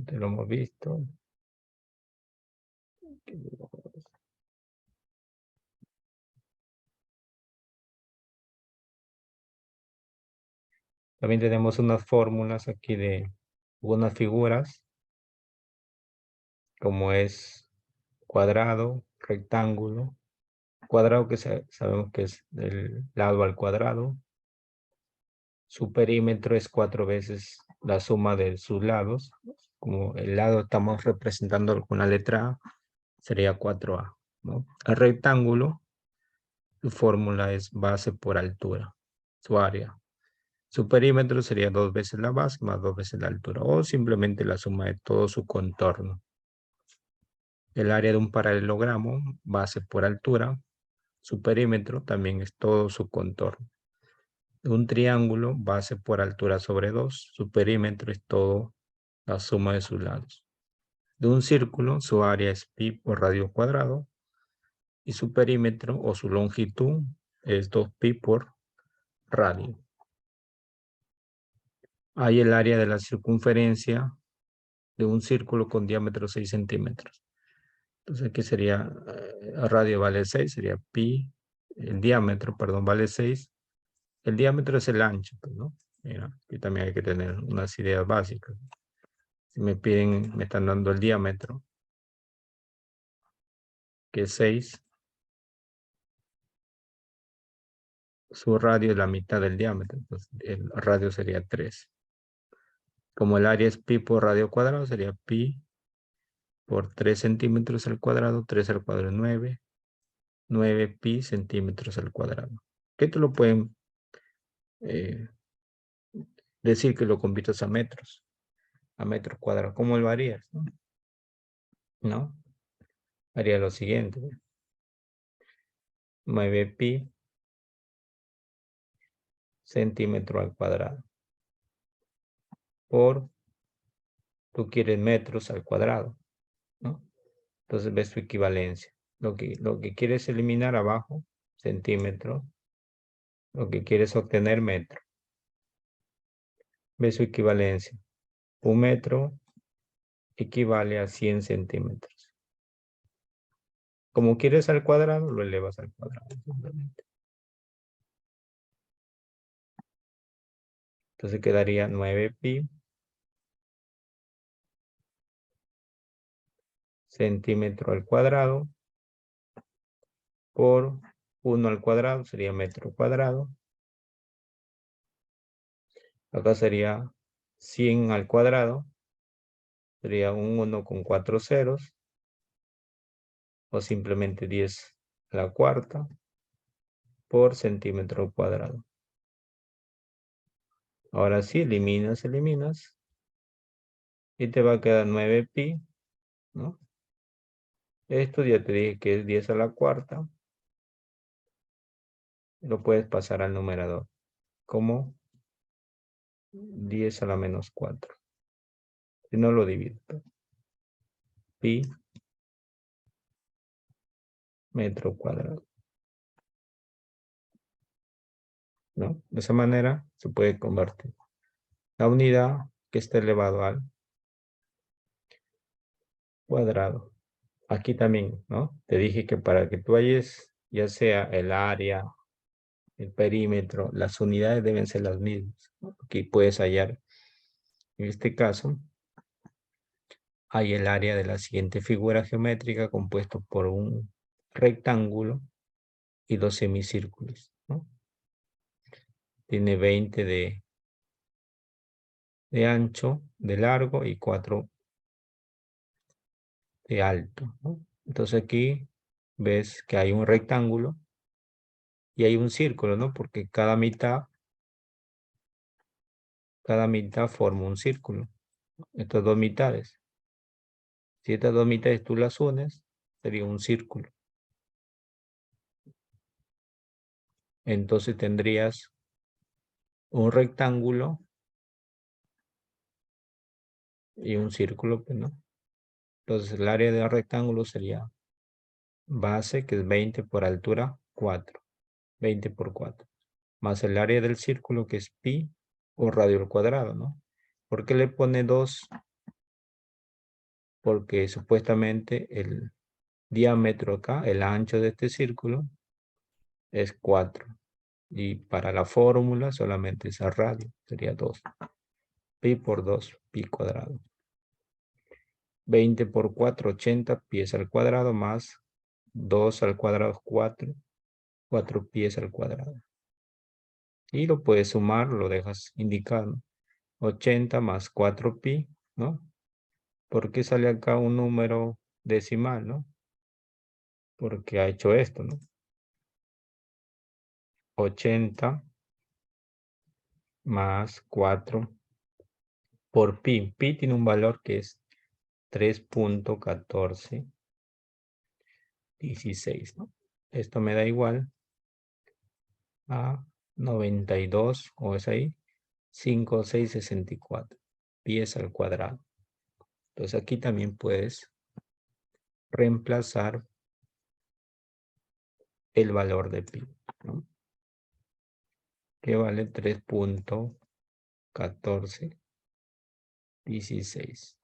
Te lo hemos visto. También tenemos unas fórmulas aquí de unas figuras, como es cuadrado, rectángulo, cuadrado que sabemos que es el lado al cuadrado. Su perímetro es 4 veces la suma de sus lados. Como el lado estamos representando con la letra A, sería 4A, ¿no? El rectángulo, su fórmula es base por altura, su área. Su perímetro sería 2 veces la base más 2 veces la altura, o simplemente la suma de todo su contorno. El área de un paralelogramo, base por altura, su perímetro también es todo su contorno. De un triángulo, base por altura sobre 2, su perímetro es todo la suma de sus lados. De un círculo, su área es pi por radio cuadrado y su perímetro o su longitud es 2pi por radio. Hay el área de la circunferencia de un círculo con diámetro 6 centímetros. Entonces aquí sería, radio vale 6, sería pi, el diámetro, perdón, vale 6. El diámetro es el ancho, pues, ¿no? Mira, aquí también hay que tener unas ideas básicas. Si me piden, me están dando el diámetro, que es 6. Su radio es la mitad del diámetro, entonces el radio sería 3. Como el área es pi por radio cuadrado, sería pi por 3 centímetros al cuadrado, 3 al cuadrado es 9, 9 pi centímetros al cuadrado. Que esto lo pueden decir que lo conviertas a metros cuadrados. ¿Cómo lo harías? ¿No? Haría lo siguiente. 9 pi centímetro al cuadrado por, tú quieres metros al cuadrado, ¿no? Entonces ves tu equivalencia. Lo que quieres eliminar abajo, centímetro, lo que quieres obtener metro. Ves su equivalencia. Un metro equivale a 100 centímetros. Como quieres al cuadrado, lo elevas al cuadrado. Simplemente. Entonces quedaría 9 pi centímetro al cuadrado por 1 al cuadrado, sería metro cuadrado. Acá sería 100 al cuadrado, sería un 1 con 4 ceros, o simplemente 10 a la cuarta por centímetro al cuadrado. Ahora sí, eliminas, y te va a quedar 9pi, ¿no? Esto ya te dije que es 10 a la cuarta. Lo puedes pasar al numerador como 10 a la menos 4. Si no lo divido. Pi metro cuadrado. ¿No? De esa manera se puede convertir la unidad que está elevado al cuadrado. Aquí también, ¿no? Te dije que para que tú halles ya sea el área, el perímetro, las unidades deben ser las mismas, ¿no? Aquí puedes hallar, en este caso, hay el área de la siguiente figura geométrica compuesto por un rectángulo y dos semicírculos, ¿no? Tiene 20 de ancho, de largo y 4 de alto, ¿no? Entonces aquí ves que hay un rectángulo y hay un círculo, ¿no? Porque cada mitad forma un círculo. Estas dos mitades. Si estas dos mitades tú las unes, sería un círculo. Entonces tendrías un rectángulo y un círculo, pues, ¿no? Entonces el área del rectángulo sería base, que es 20 por altura, 4. 20 por 4. Más el área del círculo, que es pi, o radio al cuadrado, ¿no? ¿Por qué le pone 2? Porque supuestamente el diámetro acá, el ancho de este círculo, es 4. Y para la fórmula solamente esa radio, sería 2. Pi por 2, pi cuadrado. 20 por 4, 80 pies al cuadrado, más 2 al cuadrado, 4. 4 pies al cuadrado. Y lo puedes sumar, lo dejas indicado. 80 más 4pi, ¿no? ¿Por qué sale acá un número decimal, no? Porque ha hecho esto, ¿no? 80 más 4 por pi. Pi tiene un valor que es 3.1416, ¿no? Esto me da igual a 92, o es ahí, 5,664 pies al cuadrado. Entonces aquí también puedes reemplazar el valor de pi, ¿no? Que vale 3.1416.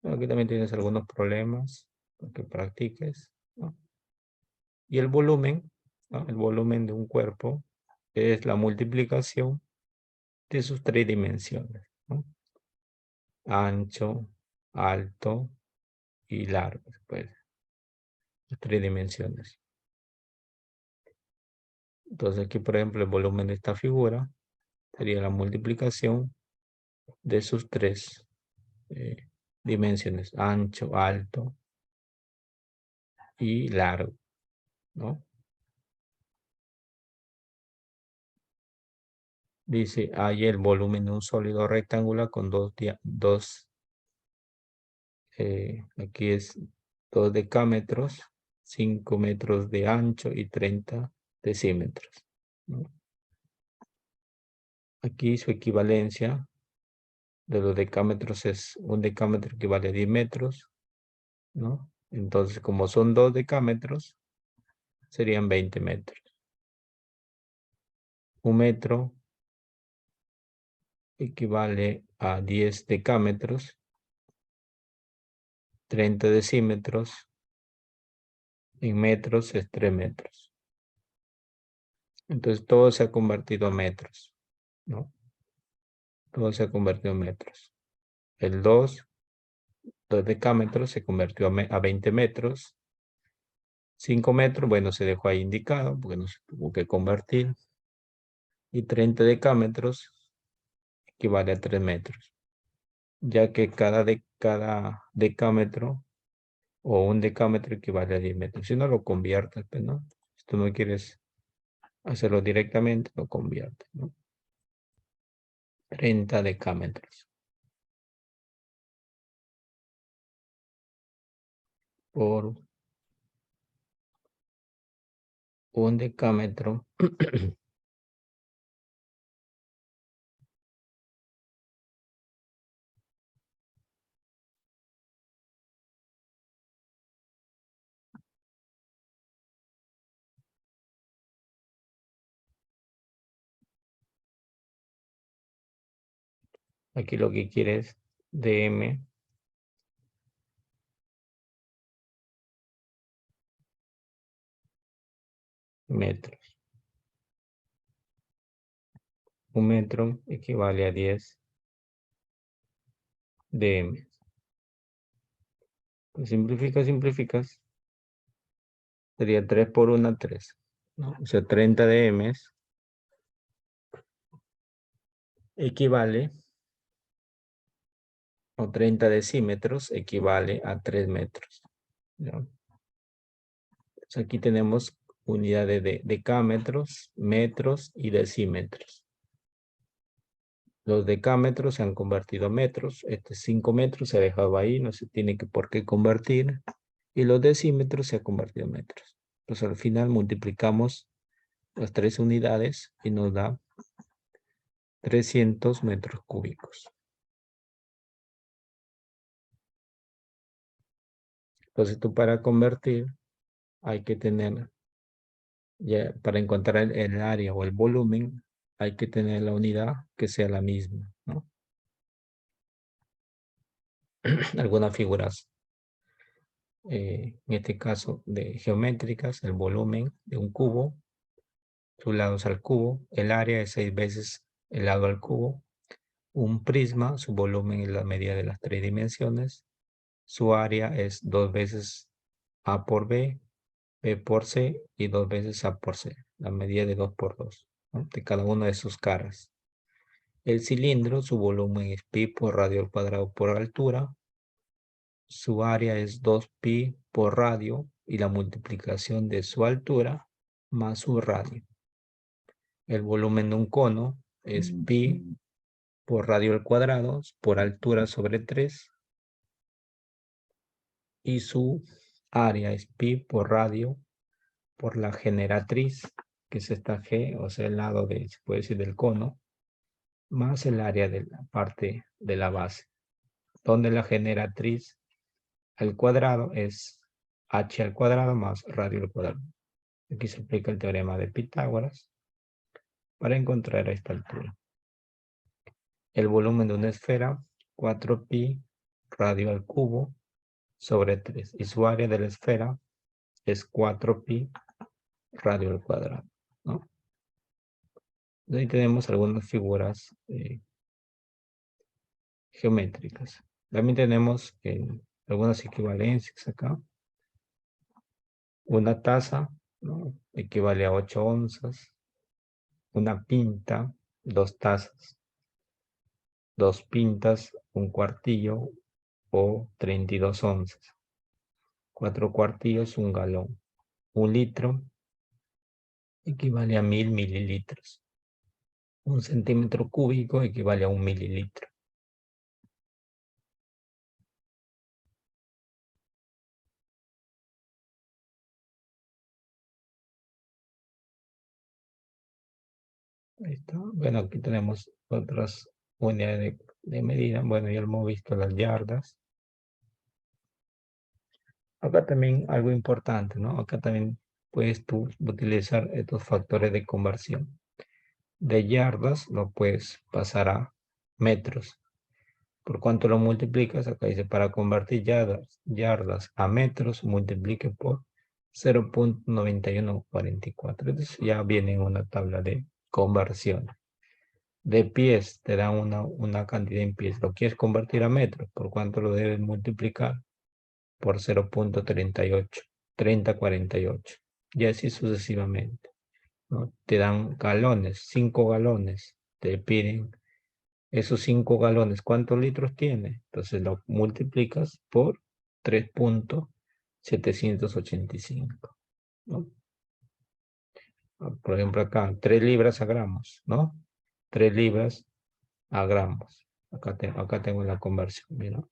Aquí también tienes algunos problemas para que practiques, ¿no? Y el volumen, ¿no? El volumen de un cuerpo es la multiplicación de sus tres dimensiones, ¿no? Ancho, alto y largo, pues, las tres dimensiones. Entonces aquí, por ejemplo, el volumen de esta figura sería la multiplicación de sus tres dimensiones: ancho, alto y largo, ¿no? Dice, hay el volumen de un sólido rectangular con aquí es 2 decámetros, 5 metros de ancho y 30 decímetros, ¿no? Aquí su equivalencia de los decámetros es un decámetro equivale a 10 metros, ¿no? Entonces, como son 2 decámetros, serían 20 metros. Un metro equivale a 10 decámetros, 30 decímetros, en metros es 3 metros. Entonces todo se ha convertido a metros, ¿no? Todo se ha convertido en metros. El 2 decámetros se convirtió a 20 metros. 5 metros, bueno, se dejó ahí indicado porque no se tuvo que convertir. Y 30 decámetros equivale a 3 metros, ya que cada decámetro o un decámetro equivale a 10 metros. Si no lo conviertes, pues, ¿no? Si tú no quieres hacerlo directamente, lo conviertes, ¿no? 30 decámetros por un decámetro. Aquí lo que quieres dm metros. Un metro equivale a 10 dm. Pues simplificas. Sería 3 por 1, 3. ¿No? O sea, 30 dm equivale, o 30 decímetros equivale a 3 metros. ¿No? Entonces aquí tenemos unidades de decámetros, metros y decímetros. Los decámetros se han convertido a metros. Este 5 metros se ha dejado ahí, no se tiene por qué convertir. Y los decímetros se ha convertido en metros. Entonces al final multiplicamos las 3 unidades y nos da 300 metros cúbicos. Entonces tú para convertir hay que tener, ya, para encontrar el área o el volumen, hay que tener la unidad que sea la misma, ¿no? Algunas figuras, en este caso de geométricas, el volumen de un cubo, sus lados al cubo, el área es 6 veces el lado al cubo, un prisma, su volumen es la medida de las 3 dimensiones, su área es 2 veces A por B, B por C y 2 veces A por C, la medida de 2 por 2, ¿no? De cada una de sus caras. El cilindro, su volumen es pi por radio al cuadrado por altura, su área es 2pi por radio y la multiplicación de su altura más su radio. El volumen de un cono es pi por radio al cuadrado por altura sobre 3 y su área es pi por radio por la generatriz, que es esta G, o sea, el lado de, se puede decir, del cono, más el área de la parte de la base, donde la generatriz al cuadrado es h al cuadrado más radio al cuadrado. Aquí se aplica el teorema de Pitágoras para encontrar esta altura. El volumen de una esfera, 4pi radio al cubo sobre 3. Y su área de la esfera es 4pi radio al cuadrado, ¿no? Ahí tenemos algunas figuras geométricas. También tenemos algunas equivalencias acá. Una taza, ¿no? Equivale a 8 onzas. Una pinta, 2 tazas. 2 pintas, un cuartillo o 32 onzas. 4 cuartillos, un galón. Un litro equivale a 1000 mililitros. Un centímetro cúbico equivale a 1 mililitro. Ahí está. Bueno, aquí tenemos otras unidades de medida. Bueno, ya hemos visto las yardas. Acá también algo importante, ¿no? Acá también puedes tú utilizar estos factores de conversión. De yardas lo puedes pasar a metros. ¿Por cuánto lo multiplicas? Acá dice para convertir yardas a metros, multiplique por 0.9144. Entonces ya viene en una tabla de conversión. De pies, te da una cantidad en pies. Lo quieres convertir a metros, ¿por cuánto lo debes multiplicar? Por 0.38, 3048. Y así sucesivamente, ¿no? Te dan galones, 5 galones. Te piden esos 5 galones, ¿cuántos litros tiene? Entonces lo multiplicas por 3.785, ¿no? Por ejemplo acá, 3 libras a gramos, ¿no? 3 libras a gramos. Acá tengo la conversión, mira.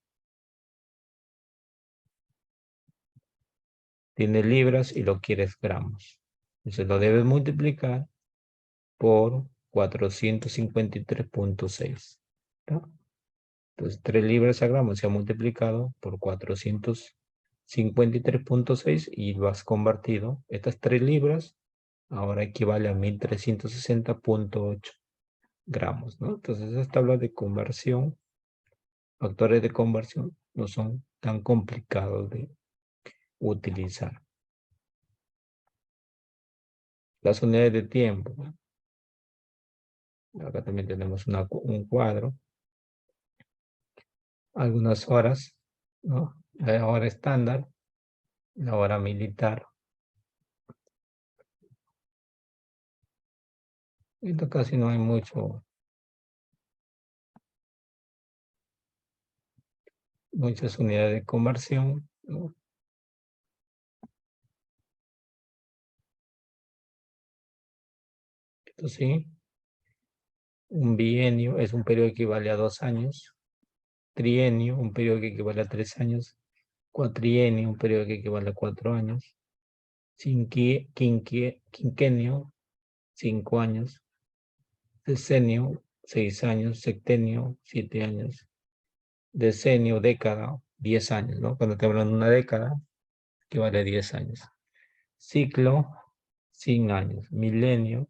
Tiene libras y lo quieres gramos. Entonces lo debes multiplicar por 453.6. Entonces 3 libras a gramos se ha multiplicado por 453.6 y lo has convertido. Estas 3 libras ahora equivale a 1360.8 gramos, ¿no? Entonces estas tablas de conversión, factores de conversión, no son tan complicados de utilizar. Las unidades de tiempo, ¿no? Acá también tenemos un cuadro. Algunas horas, ¿no? La hora estándar, la hora militar. Esto casi no hay muchas unidades de conversión, ¿no? Esto sí, un bienio es un periodo que equivale a 2 años. Trienio, un periodo que equivale a 3 años. Cuatrienio, un periodo que equivale a 4 años. Quinquenio, 5 años. Decenio, 6 años. Septenio, 7 años. Decenio, década, 10 años, ¿no? Cuando te hablan de una década, equivale a 10 años. Ciclo, 100 años. Milenio,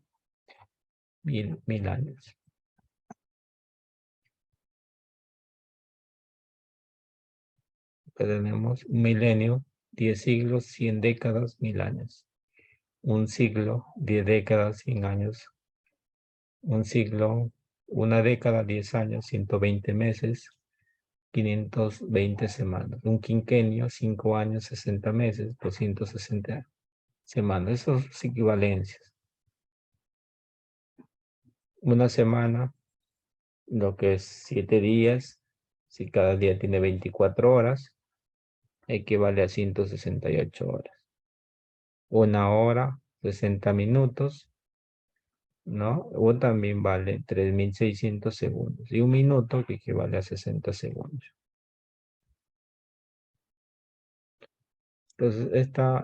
mil años. Tenemos un milenio, 10 siglos, 100 décadas, 1000 años. Un siglo, 10 décadas, 100 años. Un siglo, una década, 10 años, 120 meses, 520 semanas. Un quinquenio, 5 años, 60 meses, 260 semanas. Esas son equivalencias. Una semana, lo que es 7 días, si cada día tiene 24 horas, equivale a 168 horas. Una hora, 60 minutos, ¿no? O también vale 3600 segundos. Y un minuto que equivale a 60 segundos. Entonces, esta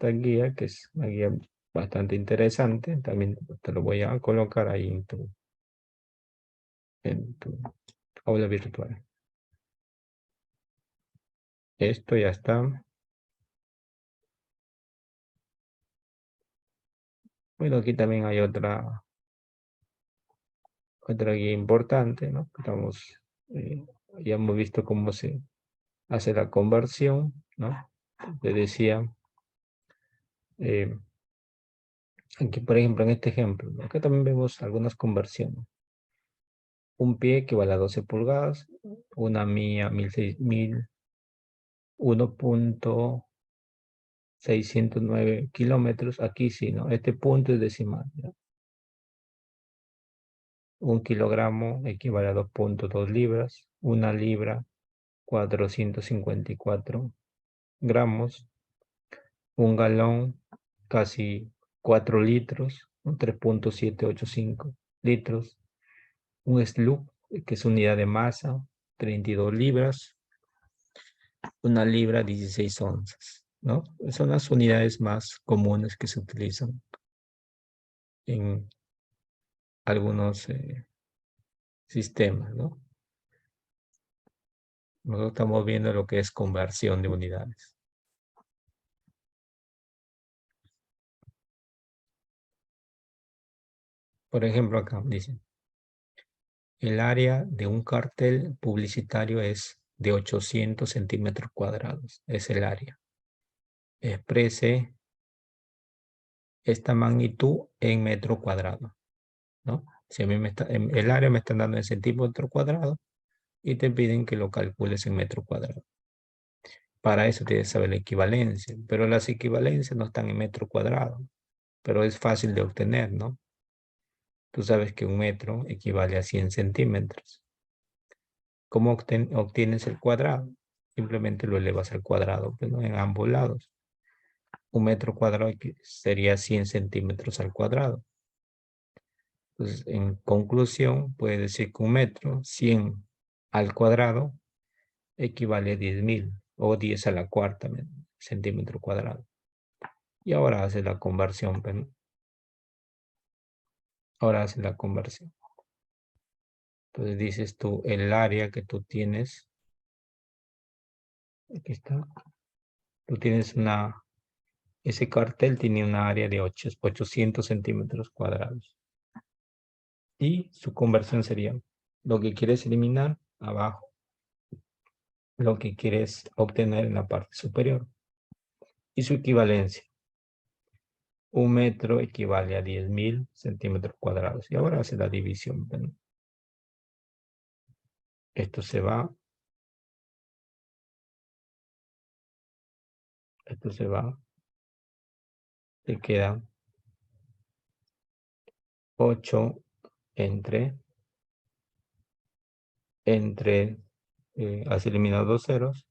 guía, que es una guía bastante interesante, también te lo voy a colocar ahí en tu aula virtual. Esto ya está. Bueno, aquí también hay otra guía importante, ¿no? Ya hemos visto cómo se hace la conversión, ¿no? Te decía, aquí por ejemplo en este ejemplo, ¿no? Acá también vemos algunas conversiones. Un pie equivale a 12 pulgadas, una mía 1.609 kilómetros. Aquí sí, ¿no? Este punto es decimal, ¿no? Un kilogramo equivale a 2.2 libras, una libra 454 gramos, un galón casi 4 litros, 3.785 litros, un slug, que es unidad de masa, 32 libras, una libra 16 onzas, ¿no? Son las unidades más comunes que se utilizan en algunos sistemas, ¿no? Nosotros estamos viendo lo que es conversión de unidades. Por ejemplo, acá dicen, el área de un cartel publicitario es de 800 centímetros cuadrados. Es el área. exprese esta magnitud en metro cuadrado, ¿no? Si a mí el área me están dando en centímetro cuadrado y te piden que lo calcules en metro cuadrado. Para eso tienes que saber la equivalencia, pero las equivalencias no están en metro cuadrado, pero es fácil de obtener, ¿no? Tú sabes que un metro equivale a 100 centímetros. ¿Cómo obtienes el cuadrado? Simplemente lo elevas al cuadrado, pues, ¿no? En ambos lados. Un metro cuadrado sería 100 centímetros al cuadrado. Entonces, en conclusión, puede decir que un metro, 100 al cuadrado, equivale a 10.000 o 10 a la cuarta centímetro cuadrado. Y ahora hace la conversión, pues, ¿no? Ahora hace la conversión. Entonces dices tú, el área que tú tienes, aquí está, tú tienes ese cartel tiene una área de 800 centímetros cuadrados. Y su conversión sería lo que quieres eliminar abajo, lo que quieres obtener en la parte superior. Y su equivalencia. Un metro equivale a 10.000 centímetros cuadrados. Y ahora hace la división. ¿No? Esto se va. Esto se va. Te queda 8 entre, has eliminado dos ceros,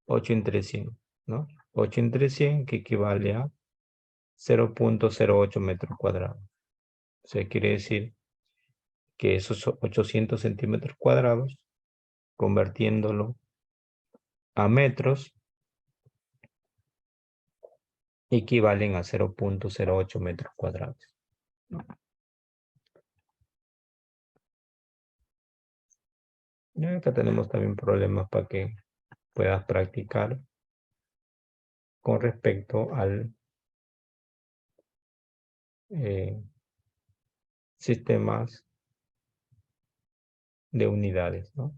8 entre 100, ¿no? 8 entre 100 que equivale a 0.08 metros cuadrados. O sea, quiere decir que esos 800 centímetros cuadrados, convirtiéndolo a metros, equivalen a 0.08 metros cuadrados. ¿No? Y acá tenemos también problemas para que puedas practicar con respecto al sistemas de unidades, ¿no?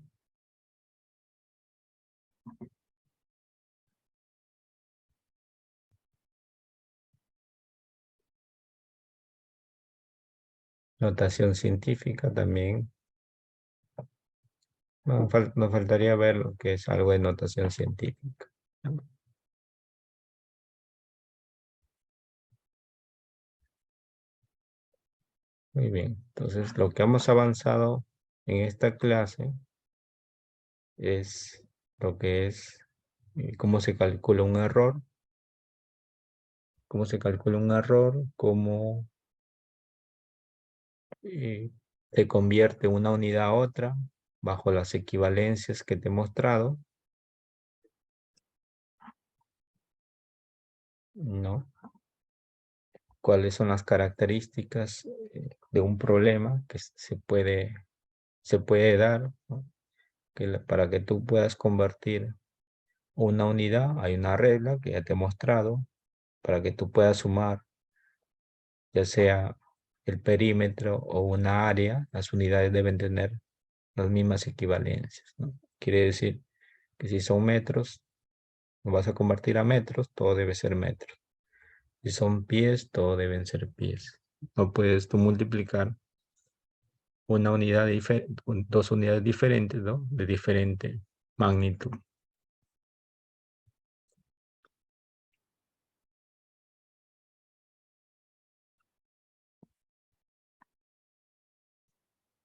Notación científica también. Nos faltaría ver lo que es algo de notación científica. Muy bien. Entonces, lo que hemos avanzado en esta clase es lo que es cómo se calcula un error, cómo se convierte una unidad a otra bajo las equivalencias que te he mostrado, ¿no? Cuáles son las características de un problema que se puede dar, ¿no? Para que tú puedas convertir una unidad, hay una regla que ya te he mostrado, para que tú puedas sumar, ya sea el perímetro o una área, las unidades deben tener las mismas equivalencias, ¿no? Quiere decir que si son metros, lo vas a convertir a metros, todo debe ser metros. Si son pies, todo deben ser pies. No puedes tú multiplicar una unidad dos unidades diferentes, ¿no? De diferente magnitud.